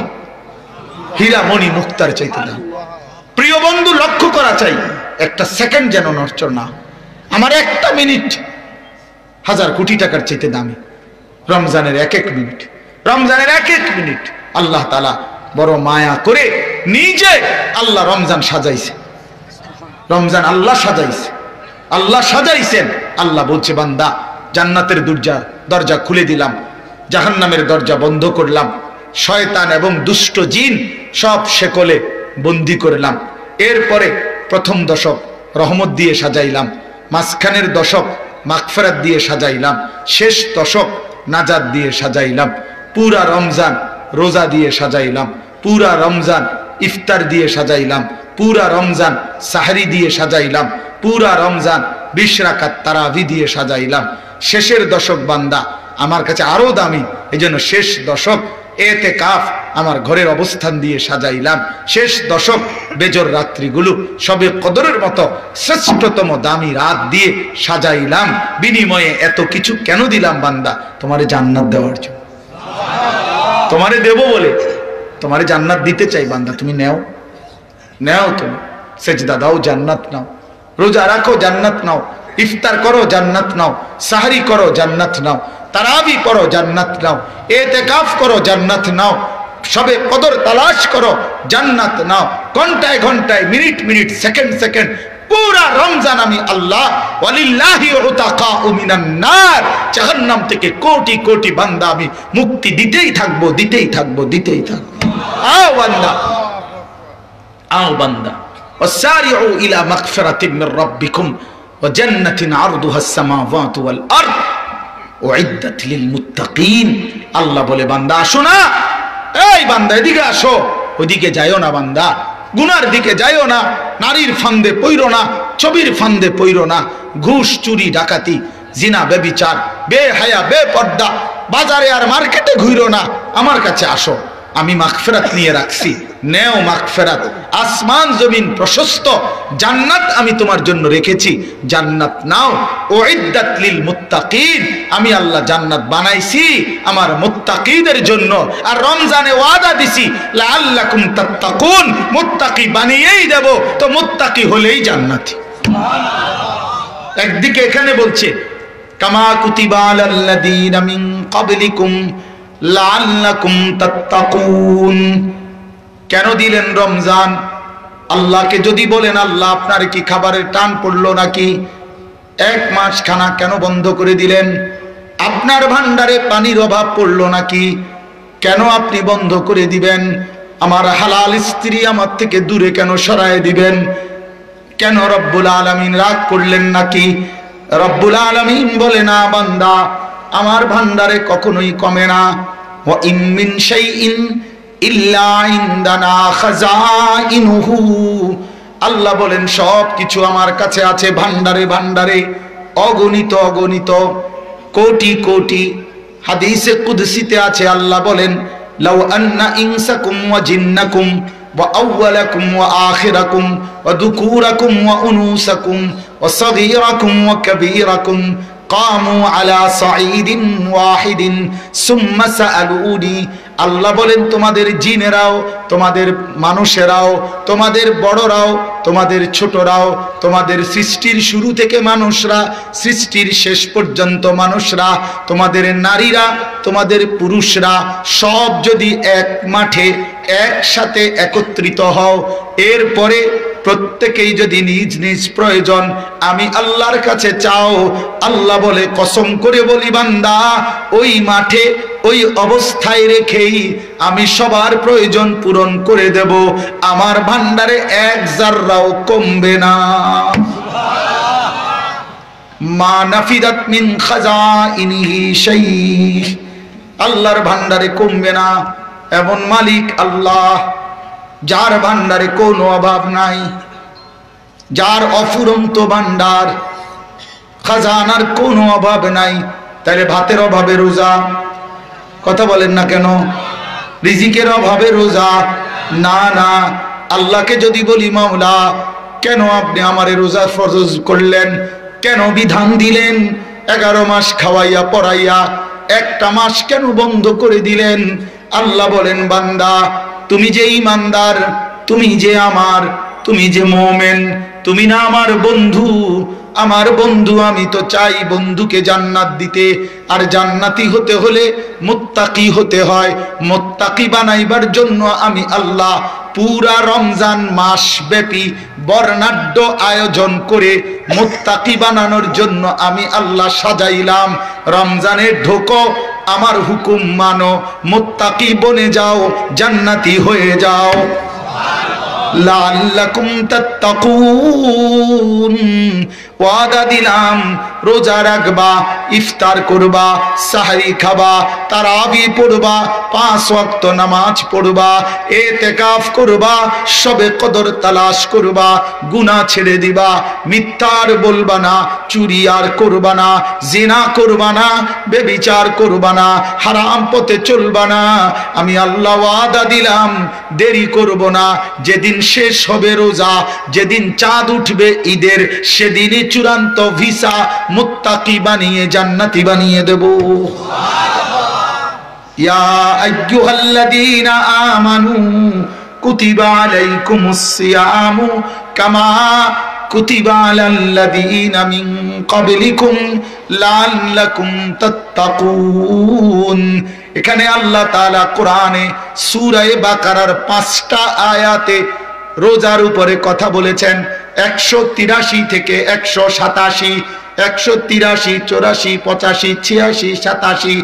হীরা মণি মুক্তার চাইতে দাম। প্রিয় বন্ধু, লক্ষ্য করা চাই, একটা সেকেন্ড যেন নষ্ট না। আমার একটা মিনিট 1000 কোটি টাকার চাইতে দামি। রমজানের এক এক মিনিট, রমজানের এক এক মিনিট আল্লাহ তাআলা বড় মায়া করে নিজে আল্লাহ রমজান সাজাইছে। রমজান আল্লাহ সাজাইছে, আল্লাহ সাজাইছেন। আল্লাহ বলছে, বান্দা জান্নাতের দরজা খুলে দিলাম, জাহান্নামের দরজা বন্ধ করলাম, শয়তান এবং দুষ্ট জিন সব শেকলে বন্দি করলাম। এরপরে প্রথম দশক রহমত দিয়ে সাজাইলাম, মাঝখানের দশক মাগফিরাত দিয়ে সাজাইলাম, শেষ দশক নাজাত দিয়ে সাজাইলাম, পুরা রমজান রোজা দিয়ে সাজাইলাম, পুরা রমজান ইফতার দিয়ে সাজাইলাম, পুরা রমজান সাহরি দিয়ে সাজাইলাম, পুরা রমজান 20 রাকাত তারাবি দিয়ে সাজাইলাম। শেষের দশক বান্দা আমার কাছে আরো দামি, এজন্য শেষ দশক এতেকাফ আমার ঘরের অবস্থান দিয়ে সাজাইলাম। শেষ দশক বেজর রাত্রিগুলো সবে কদরের মতো শ্রেষ্ঠতম দামি রাত দিয়ে সাজাইলাম। বিনিময়ে এত কিছু কেন দিলাম বান্দা? তোমারে জান্নাত দেওয়ার জন্য। তোমারে দেব বলে তোমারে জান্নাত দিতে চাই বান্দা, তুমি নেও, নেও, তুমি সেজদা দাও জান্নাত নাও, রোজা রাখো জান্নাত নাও, ইফতার করো জান্নাত নাও, সাহরি করো জান্নাত নাও, তারাবি পড়ো জান্নাত নাও, এতেকাফ করো জান্নাত নাও, সবে কদর তালাশ করো জান্নাত নাও। ঘন্টায় ঘন্টায়, মিনিট মিনিট, সেকেন্ড সেকেন্ড, পুরা রমজান আমি আল্লাহ ওয়ালিল্লাহি উতাকাউ মিনান নার, জাহান্নাম থেকে কোটি কোটি বান্দা আমি মুক্তি দিতেই থাকবো, দিতেই থাকবো, দিতেই থাকবো। আও বান্দা, আও বান্দা, ওয়াসারিউ ইলা মাগফিরাতিন মির রাব্বিকুম ওয়া জান্নাতিন আরদুহাস সামাওয়াতু ওয়াল আরদ উইদ্দাত লিল মুত্তাকিন। আল্লাহ বলে বান্দা আসো না, এই বান্দা এদিকে আসো, ওদিকে যাইও না বান্দা, গুনার দিকে যাইও না, নারীর ফান্দে পইরো না, ছবির ফান্দে পইরো না, ঘুষ চুরি ডাকাতি জিনা ব্যভিচার বেহায়া বেপর্দা বাজারে আর মার্কেটে ঘুরো না, আমার কাছে আসো, আমি মাগফিরাত নিয়ে রাখছি, নেও মাগফিরাত। আসমান জমিন প্রশস্ত, জান্নাত আমি তোমার জন্য রেখেছি, জান্নাত নাও। উইদ্দাত লিল মুত্তাকিন, আমি আল্লাহ জান্নাত বানাইছি আমার মুত্তাকিদের জন্য। আর রমজানে ওয়াদা দিছি লাআল্লাকুম তাত্তাকুন, মুত্তাকি বানিয়েই দেব, তো মুত্তাকি হলেই জান্নাতি। একদিকে এখানে বলছে কামা কুতিবা আলাল্লাযীনা মিন ক্বাবলিকুম লাআল্লাকুম তাত্তাকুন। কেন দিলেন রমজান? আল্লাহকে যদি বলেন আল্লাহ আপনার কি খাবারের টান পড়লো নাকি? 1 মাস খানা কেন বন্ধ করে দিলেন? আপনার ভান্ডারে পানির অভাব পড়লো নাকি? কেন আপনি বন্ধ করে দিবেন? আমার হালাল স্ত্রী আমার থেকে দূরে কেন সরায় দিবেন? কেন রব্বুল আলামিন রাগ করলেন নাকি? রব্বুল আলামিন বলে না বান্দা, আমার ভান্ডারে কখনোই কমে না। ওয়া ইন মিন শাইইন ইল্লা ইনদানা খাযাইনুহু, আল্লাহ বলেন সব কিছু আমার কাছে আছে ভান্ডারে ভান্ডারে, অগণিত অগণিত, কোটি কোটি। হাদিসে কুদসিতে আছে আল্লাহ বলেন লাউ আন্না ইনসাকুম ওয়া জিন্নাকুম ওয়া আউওয়ালাকুম ওয়া আখিরাকুম ওয়া দুকুরাকুম ওয়া উনুসাকুম ওয়া সাগীরাকুম ওয়া কাবীরাকুম কামু আলা সাঈদিন ওয়াহিদিন সুম্মা সাআলুনি, আল্লাহ বলেন তোমাদের জিনেরাও, তোমাদের মানুষেরাও, তোমাদের বড়রাও, তোমাদের ছোটরাও, তোমাদের সৃষ্টির শুরু থেকে মানুষরা, সৃষ্টির শেষ পর্যন্ত মানুষরা, তোমাদের নারীরা, তোমাদের পুরুষরা, সব যদি এক মাঠে একসাথে একত্রিত হও, এরপরে প্রত্যেকেই যদি নিজ নিজ প্রয়োজন আমি আল্লাহর কাছে চাও, আল্লাহ বলে কসম করে বলি বান্দা, ওই মাঠে ওই অবস্থায় রেখেই আমি সবার প্রয়োজন পূরণ করে দেব, আমার ভান্ডারে 1 জাররাও কমবে না। মা নাফিদাত মিন খাযাইনিহি শাই, আল্লাহর ভান্ডারে কমবে না। এমন মালিক আল্লাহ যার ভান্ডারে কোনো অভাব নাই, যার অফুরন্ত ভান্ডার, খাজানার কোনো অভাব নাই। তাহলে ভাতের অভাবে রোজা? কথা বলেন না কেন? রিজিকের অভাবে রোজা? না না। আল্লাহকে যদি বলি মাওলা কেন আপনি আমারে রোজা ফরজ করলেন, কেন বিধান দিলেন, 11 মাস খাওয়াইয়া পড়াইয়া 1টা মাস কেন বন্ধ করে দিলেন? আল্লাহ বলেন বান্দা তুমি যে ঈমানদার, তুমি যে আমার, তুমি যে মুমিন, তুমি না আমার বন্ধু। আমার বন্ধু আমি তো চাই বন্ধুকে জান্নাত দিতে, আর জান্নাতি হতে হলে মুত্তাকি হতে হয়। মুত্তাকি বানাইবার জন্য আমি আল্লাহ পুরা রমজান মাস ব্যাপী বর্ণাঢ্য আয়োজন করে মুত্তাকি বানানোর জন্য আমি আল্লাহ সাজাইলাম। রমজানে ঢোকো, আমার হুকুম মানো, মুত্তাকি বনে যাও, জান্নাতি হয়ে যাও। লাআল্লাকুম তাত্তাকুন, ওয়াদা দিলাম রোজা রাখবা, ইফতার করবা, সাহরি খাবা, তারাবি পড়বা, 5 ওয়াক্ত নামাজ পড়বা, ইতিকাফ করবা, শবে কদর তালাশ করবা, গুনাহ ছেড়ে দিবা, মিথ্যার বলবা না, চুরি আর করবা না, জিনা করবা না, ব্যভিচার করবা না, হারাম পথে চলবা না। আমি আল্লাহ ওয়াদা দিলাম দেরি করব না, যেদিন শেষ হবে রোজা, যেদিন চাঁদ উঠবে ঈদের, সেদিনই চূড়ান্ত ভিসা মুত্তাকি বানিয়ে জান্নাতি বানিয়ে দেব। ইয়া আইয়ুহাল্লাযীনা আমানু কুতিবা আলাইকুমুস সিয়ামু কামা কুতিবা আলাল্লাযীনা মিন ক্বাবলিকুম লাআল্লাকুম তাত্তাকুন। এখানে আল্লাহ তাআলা কোরআনে সূরা বাকারার 5টা আয়াতে রোজার উপরে কথা বলেছেন। 183 থেকে 187, 183, 84, 85, 86, 87।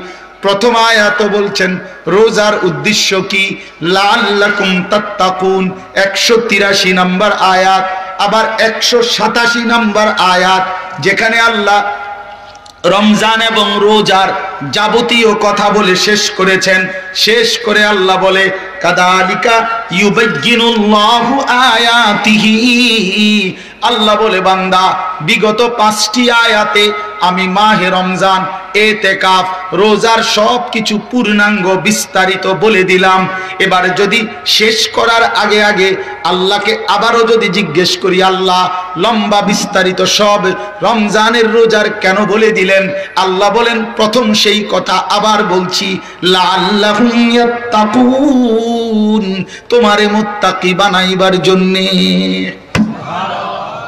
প্রথম আয়াত বলছেন রোজার উদ্দেশ্য কি, লাআল্লাকুম তাত্তাকুন, 183 নম্বর আয়াত। আবার 187 নম্বর আয়াত যেখানে আল্লাহ রমজান এবং রোজার যাবতীয় কথা বলে শেষ করেছেন। শেষ করে আল্লাহ বলে কাযালিকা ইউবায়্যিনুল্লাহু আয়াতিহি। আল্লাহ বলে বান্দা বিগত 5টি আয়াতে আমি মাহে রমজান, ইতিকাফ, রোজার সব কিছু পূর্ণাঙ্গ বিস্তারিত বলে দিলাম। এবার যদি শেষ করার আগে আগে আল্লাহকে আবারও যদি জিজ্ঞেস করি, আল্লাহ লম্বা বিস্তারিত সব রমজানের রোজার কেন বলে দিলেন? আল্লাহ বলেন প্রথম সেই কথা আবার বলছি, লাআল্লাহুম ইয়াত্তাকুন, তোমারে মুত্তাকি বানাইবার জন্যে।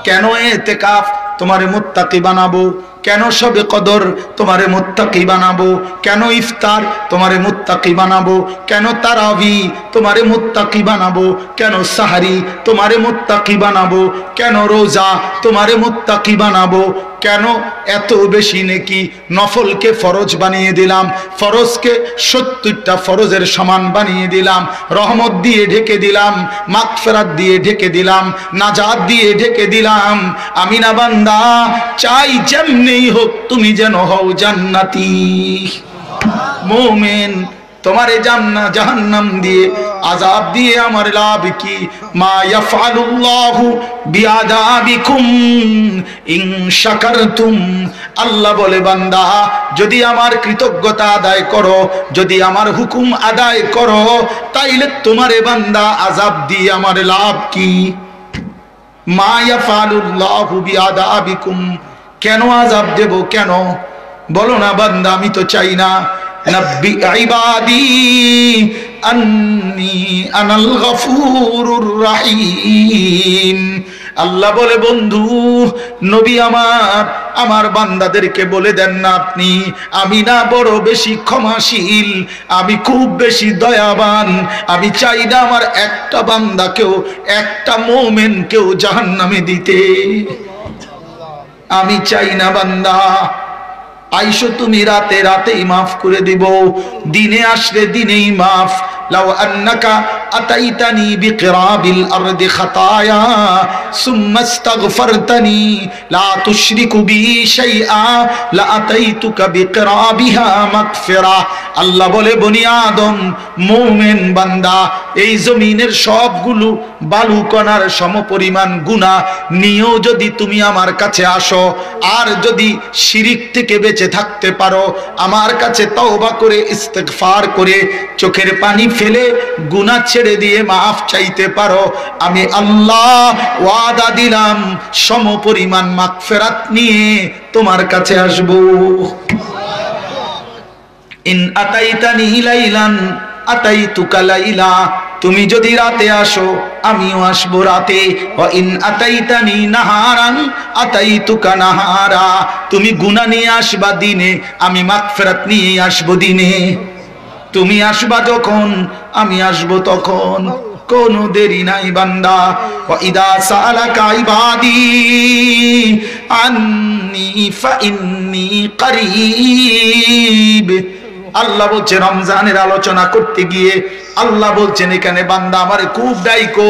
কেন ইতিকাফ? তোমারে মুত্তাকি বানাবো। কেন শবে কদর? তোমারে মুত্তাকি বানাবো। কেন ইফতার? তোমারে মুত্তাকি বানাবো। কেন তারাবি? তোমারে মুত্তাকি বানাবো। কেন সাহরি? তোমারে মুত্তাকি বানাবো। কেন রোজা? তোমারে মুত্তাকি বানাবো। কেন এত বেশি নেকি? নফলকে ফরজ বানিয়ে দিলাম, ফরজকে 70টা ফরজের সমান বানিয়ে দিলাম, রহমত দিয়ে ঢেকে দিলাম, মাগফিরাত দিয়ে ঢেকে দিলাম, নাজাত দিয়ে ঢেকে দিলাম। আমি না বান্দা চাই যেমনি হোক তুমি যেন হও জান্নাতি মুমিন। তোমারে জাহান্নাম দিয়ে আযাব দিয়ে আমার লাভ কি? মা ইয়াফআলুল্লাহু বিআযাবিকুম ইন শাকারতুম। আল্লাহ বলে বান্দা যদি আমার কৃতজ্ঞতা আদায় করো, যদি আমার হুকুম আদায় করো, তাইলে তোমারে বান্দা আযাব দিয়ে আমার লাভ কি? মা ইয়াফআলুল্লাহু বিআযাবিকুম, কেন আযাব দেব? কেন বলো না বান্দা, আমি তো চাই না। নব্বি ইবাদি আন্নী আনাল গফুরুর রহিম। আল্লাহ বলে বন্ধু নবী আমার বান্দাদেরকে বলে দেন না আপনি, আমি না বড় বেশি ক্ষমাশীল, আমি খুব বেশি দয়াবান। আমি চাই না আমার একটা বান্দাকেও, একটা মুমিনকেও জাহান্নামে দিতে। আমি চাই না বান্দা আইসো তুমি রাতে রাতেই মাফ করে দিব, দিনে আসলে দিনেই মাফ। লাউ আন্নাকা আতাইতানি বিকিরাবিল আরদি খাতায়া সুম্মা ইস্তাগফারতানি লা তুশরিকু বি শাইআ লা আতাইতুকা বিকিরাবিহা মাগফিরা। আল্লাহ বলে বনি আদম, মুমিন বান্দা, এই জমিনের সবগুলো বালুকণার সমপরিমাণ গুনাহ নিয়েও যদি তুমি আমার কাছে আসো, আর যদি শিরিক থেকে বেঁচে থাকতে পারো, আমার কাছে তওবা করে ইস্তিগফার করে চোখের পানি ফেলে গুনাহ ছেড়ে দিয়ে মাফ চাইতে পারো, আমি আল্লাহ ওয়াদা দিলাম সমপরিমাণ মাগফিরাত নিয়ে তোমার কাছে আসব। ইন আতাইতানি লাইলান আতাইতুকা লাইলা, তুমি যদি রাতে আসো আমিও আসবো রাতে। ওয়া ইন আতাইতানি নাহারান আতাইতুকা নাহারা, তুমি গুনাহ নিয়ে আসবা দিনে, আমি মাগফিরাত নিয়ে আসবো দিনে। তুমি আসবা যখন আমি আসবো তখন, কোনো দেরি নাই বান্দা। ওয়া ইদা সালাকা ইবাদি আন্নী ফাইন্নী করিব। আল্লাহ বলছে রমজানের আলোচনা করতে গিয়ে আল্লাহ বলছেন এখানে বান্দা আমারে খুব ডাইকো,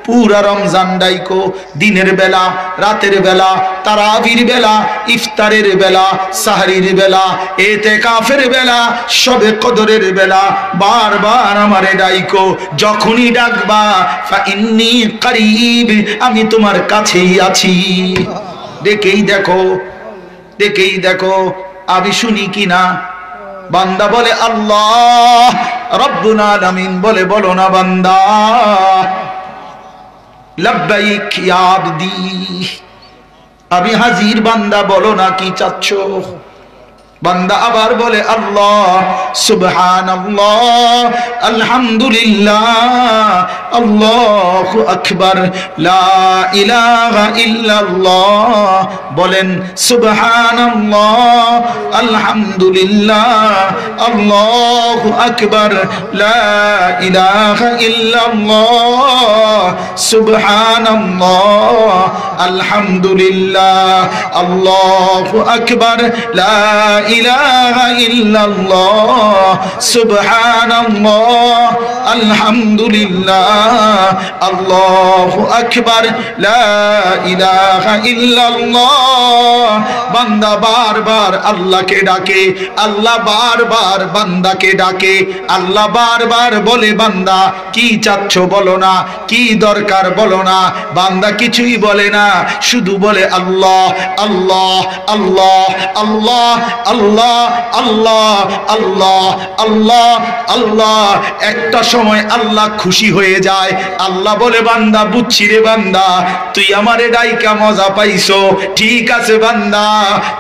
পুরা রমজান ডাইকো, দিনের বেলা, রাতের বেলা, তারাবির বেলা, ইফতারের বেলা, সাহরির বেলা, ইতিকাফের বেলা, শবে কদরের বেলা, বারবার আমারে ডাইকো। যখনই ডাকবা ফা ইন্নী করিব, আমি তোমার কাছেই আছি। ডেকেই দেখো, ডেকেই দেখো আমি শুনি কিনা। বান্দা বলে আল্লাহ রব্বুল আলামিন বলে বলো না বান্দা লাব্বাইক ইয়া আবদি, আমি হাজির বান্দা বলো না কি চাচ্ছ। বান্দা আবার বলে আল্লাহ সুবহানাল্লাহ আলহামদুলিল্লাহ আল্লাহু আকবার লা ইলাহা ইল্লাল্লাহ। বলেন সুবহানাল্লাহ আলহামদুলিল্লাহ আল্লাহু আকবার লা ইলাহা ইল্লাল্লাহ সুবহানাল্লাহ আলহামদুলিল্লাহ আল্লাহু আকবার লা ইলাহা ইল্লাল্লাহ সুবহানাল্লাহ আলহামদুলিল্লাহ আল্লাহু আকবার লা ইলাহা ইল্লাল্লাহ। বান্দা বারবার আল্লাহকে ডাকে, আল্লাহ বারবার বান্দাকে ডাকে। আল্লাহ বারবার বলে বান্দা কি চাচ্ছ বলো না, কি দরকার বলো না। বান্দা কিছুই বলে না, শুধু বলে আল্লাহ আল্লাহ আল্লাহ আল্লাহ আল্লাহ আল্লাহ আল্লাহ আল্লাহ আল্লাহ। একটা সময় আল্লাহ খুশি হয়ে যায়। আল্লাহ বলে বান্দা বুঝছি রে বান্দা, তুই আমারে ডাইকা মজা পাইছো, ঠিক আছে বান্দা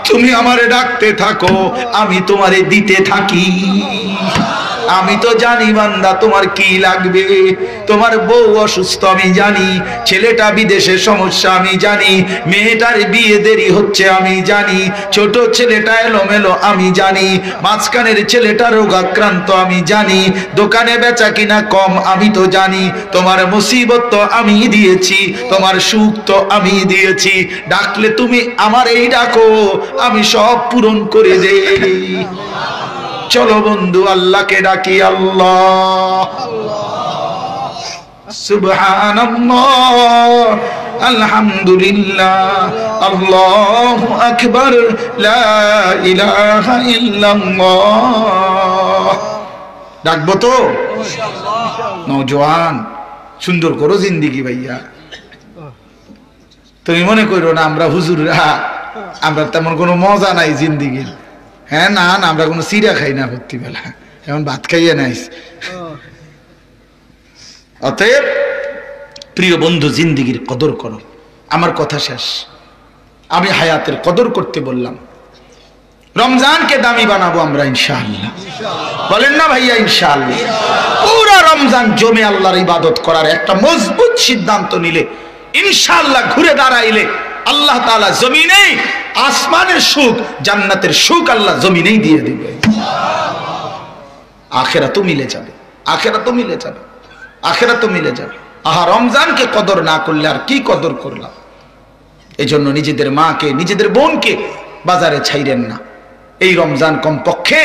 তুমি আমারে ডাকতে থাকো, আমি তোমারে দিতে থাকি। আমি তো জানি বান্দা তোমার কি লাগবে। তোমার বউ অসুস্থ আমি জানি, ছেলেটা বিদেশে সমস্যা আমি জানি, মেয়েটার বিয়ে দেরি হচ্ছে আমি জানি, ছোট ছেলেটা এলোমেলো আমি জানি, মাঝখানের ছেলেটা রোগাক্রান্ত আমি জানি, দোকানে বেচা কিনা কম আমি তো জানি। তোমার মুসিবত তো আমি দিয়েছি, তোমার সুখ তো আমি দিয়েছি। ডাকলে তুমি আমার এই ডাকো, আমি সব পূরণ করে দেই। চলো বন্ধু আল্লাহকে ডাকি। আল্লাহ সুবহানাল্লাহ আলহামদুলিল্লাহ আল্লাহু আকবার লা ইলাহা ইল্লাল্লাহ। ডাকবো তো ইনশাআল্লাহ। নওজোয়ান সুন্দর করো জিন্দেগি ভাইয়া। তুমি মনে করো না আমরা হুজুররা আমরা তেমন কোনো মজা নাই জিন্দেগির। হ্যাঁ না না, আমরা কোনো সিরা খাই না ভর্তিবেলা, এখন ভাত খাইয়ে নাইস। অতএব প্রিয় বন্ধু জিন্দেগির কদর করো। আমার কথা শেষ। আমি হায়াতের কদর করতে বললাম। রমজানকে দামি বানাবো আমরা ইনশাআল্লাহ। বলেন না ভাইয়া ইনশাআল্লাহ। পুরা রমজান জমে আল্লাহর ইবাদত করার একটা মজবুত সিদ্ধান্ত নিলে ইনশাআল্লাহ ঘুরে দাঁড়াইলে আল্লাহ তাআলা জমিনে আসমানের সুখ, জান্নাতের সুখ আল্লাহ জমিনেই দিয়ে দিবে। আখিরাতও মিলে যাবে, আখিরাতও মিলে যাবে, আখিরাতও মিলে যাবে। আহা, রমজানকে কদর না করলে আর কি কদর করলাম। এজন্য নিজেদের মাকে, নিজেদের বোনকে বাজারে ছাইরেন না। এই রমজান কমপক্ষে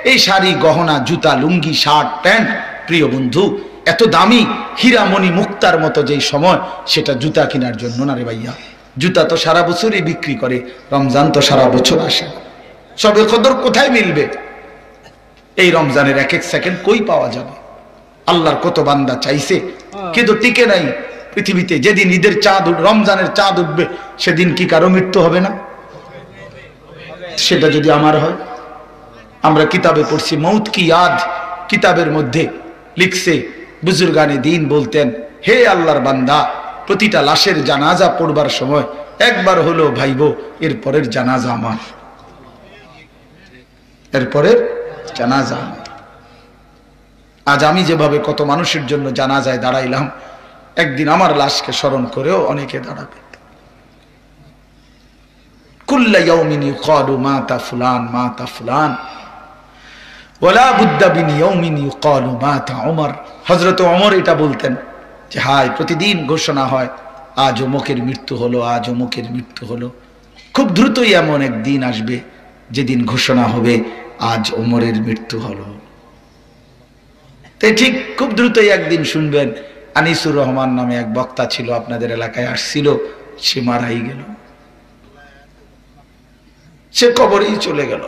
এই শাড়ি, গহনা, জুতা, লুঙ্গি, শার্ট, প্যান্ট, প্রিয় বন্ধু এত দামি হীরামণি মুক্তার মতো যেই সময়, সেটা জুতা কেনার জন্য না রে ভাইয়া। জুতা তো সারা বছরই বিক্রি করে, রমজান তো সারা বছর আসে। সবে কদর কোথায় মিলবে? এই রমজানের এক এক সেকেন্ড কই পাওয়া যাবে? আল্লাহর কত বান্দা চাইছে কিন্তু টিকে নাই পৃথিবীতে। যেদিন ঈদের চাঁদ, রমজানের চাঁদ উঠবে, সেদিন কি কারো মৃত্যু হবে না? সেটা যদি আমার হয়। আমরা কিতাবে পড়ছি মৌত কি ইয়াদ, কিতাবের মধ্যে লিখছে বুজুর্গানে দিন বলতেন, হে আল্লাহর বান্দা, প্রতিটা লাশের জানাজা পড়বার সময় একবার হলো ভাইবো এরপরের জানাজা আমার, এরপরের জানাজা আমার। আজ আমি যেভাবে কত মানুষের জন্য জানাজায় দাঁড়াইলাম, একদিন আমার লাশকে স্মরণ করেও অনেকে দাঁড়াবে। কুল্লা ইয়াউমিন ইউকালু মাতা ফুলান মাতা ফুলান ওয়ালা বুদ্দা বিন ইয়াউমিন ইউকালু মাতা ওমর। হযরত ওমর এটা বলতেন যে হায়, প্রতিদিন ঘোষণা হয় আজ অমুকের মৃত্যু হলো, আজ অমুকের মৃত্যু হলো। খুব দ্রুতই এমন একদিন আসবে যেদিন ঘোষণা হবে আজ ওমরের মৃত্যু হলো। তাই ঠিক খুব দ্রুতই একদিন শুনবেন আনিসুর রহমান নামে এক বক্তা ছিল, আপনাদের এলাকায় আসছিল, সে মারাই গেল, সে কবরেই চলে গেল।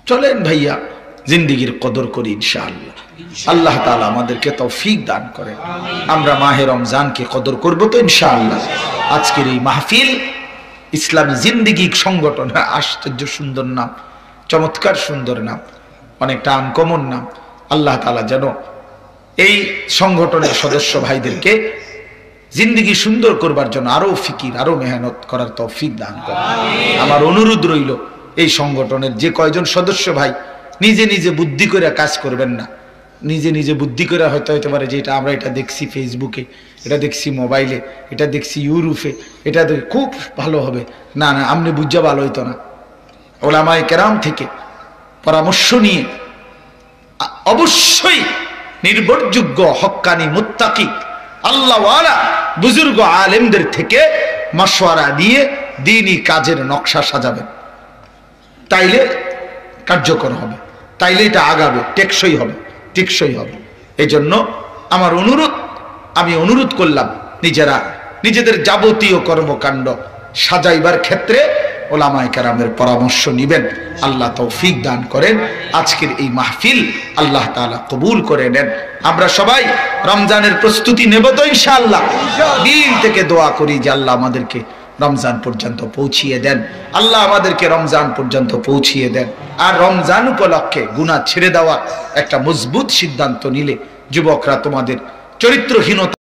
চলেন ভাইয়া জিন্দেগির কদর করি ইনশাআল্লাহ। আল্লাহ তাআলা আমাদেরকে তৌফিক দান করেন, আমরা মাহে রমজানকে কদর করব তো ইনশাআল্লাহ। আজকের এই মাহফিল ইসলামী জিন্দেগি সংগঠন, আশ্চর্য সুন্দর নাম, চমৎকার সুন্দর নাম, অনেকটা আনকমন নাম। আল্লাহ তাআলা যেন এই সংগঠনের সদস্য ভাইদেরকে জিন্দেগি সুন্দর করবার জন্য আরো ফিকির, আরো মেহনত করার তৌফিক দান করেন। আমার অনুরোধ রইল, এই সংগঠনের যে কয়জন সদস্য ভাই নিজে নিজে বুদ্ধি করে কাজ করবেন না, নিজে নিজে বুদ্ধি করে হয়তো হতে পারে যে এটা আমরা এটা দেখছি ফেসবুকে, এটা দেখছি মোবাইলে, এটা দেখছি ইউরোপে, এটা খুব ভালো হবে, না না, আপনি বুঝা ভালো হইতো না। ওলামায়ে কেরাম থেকে পরামর্শ নিয়ে অবশ্যই নির্ভরযোগ্য হক্কানি মুত্তাকি আল্লাহওয়ালা বুজুর্গ আলেমদের থেকে মাশওয়ারা দিয়ে দ্বীনি কাজের নকশা সাজাবেন, তাইলে কার্যকর হবে, তাইলে এটা আগাবে, টেকসই হবে, টেকসই হবে। এই জন্য আমার অনুরোধ, আমি অনুরোধ করলাম নিজেরা নিজেদের যাবতীয় কর্মকাণ্ড সাজাইবার ক্ষেত্রে ওলামায়ে কেরামের পরামর্শ নিবেন। আল্লাহ তৌফিক দান করেন। আজকের এই মাহফিল আল্লাহ তাআলা কবুল করে নেন। আমরা সবাই রমজানের প্রস্তুতি নেব তো ইনশাআল্লাহ। দিল থেকে দোয়া করি যে আল্লাহ আমাদেরকে রমজান পর্যন্ত পৌঁছিয়ে দেন, আল্লাহ আমাদেরকে রমজান পর্যন্ত পৌঁছিয়ে দেন। আর রমজান উপলক্ষে গুনাহ ছেড়ে দেওয়ার একটা মজবুত সিদ্ধান্ত নিলে যুবকরা তোমাদের চরিত্রহীনতা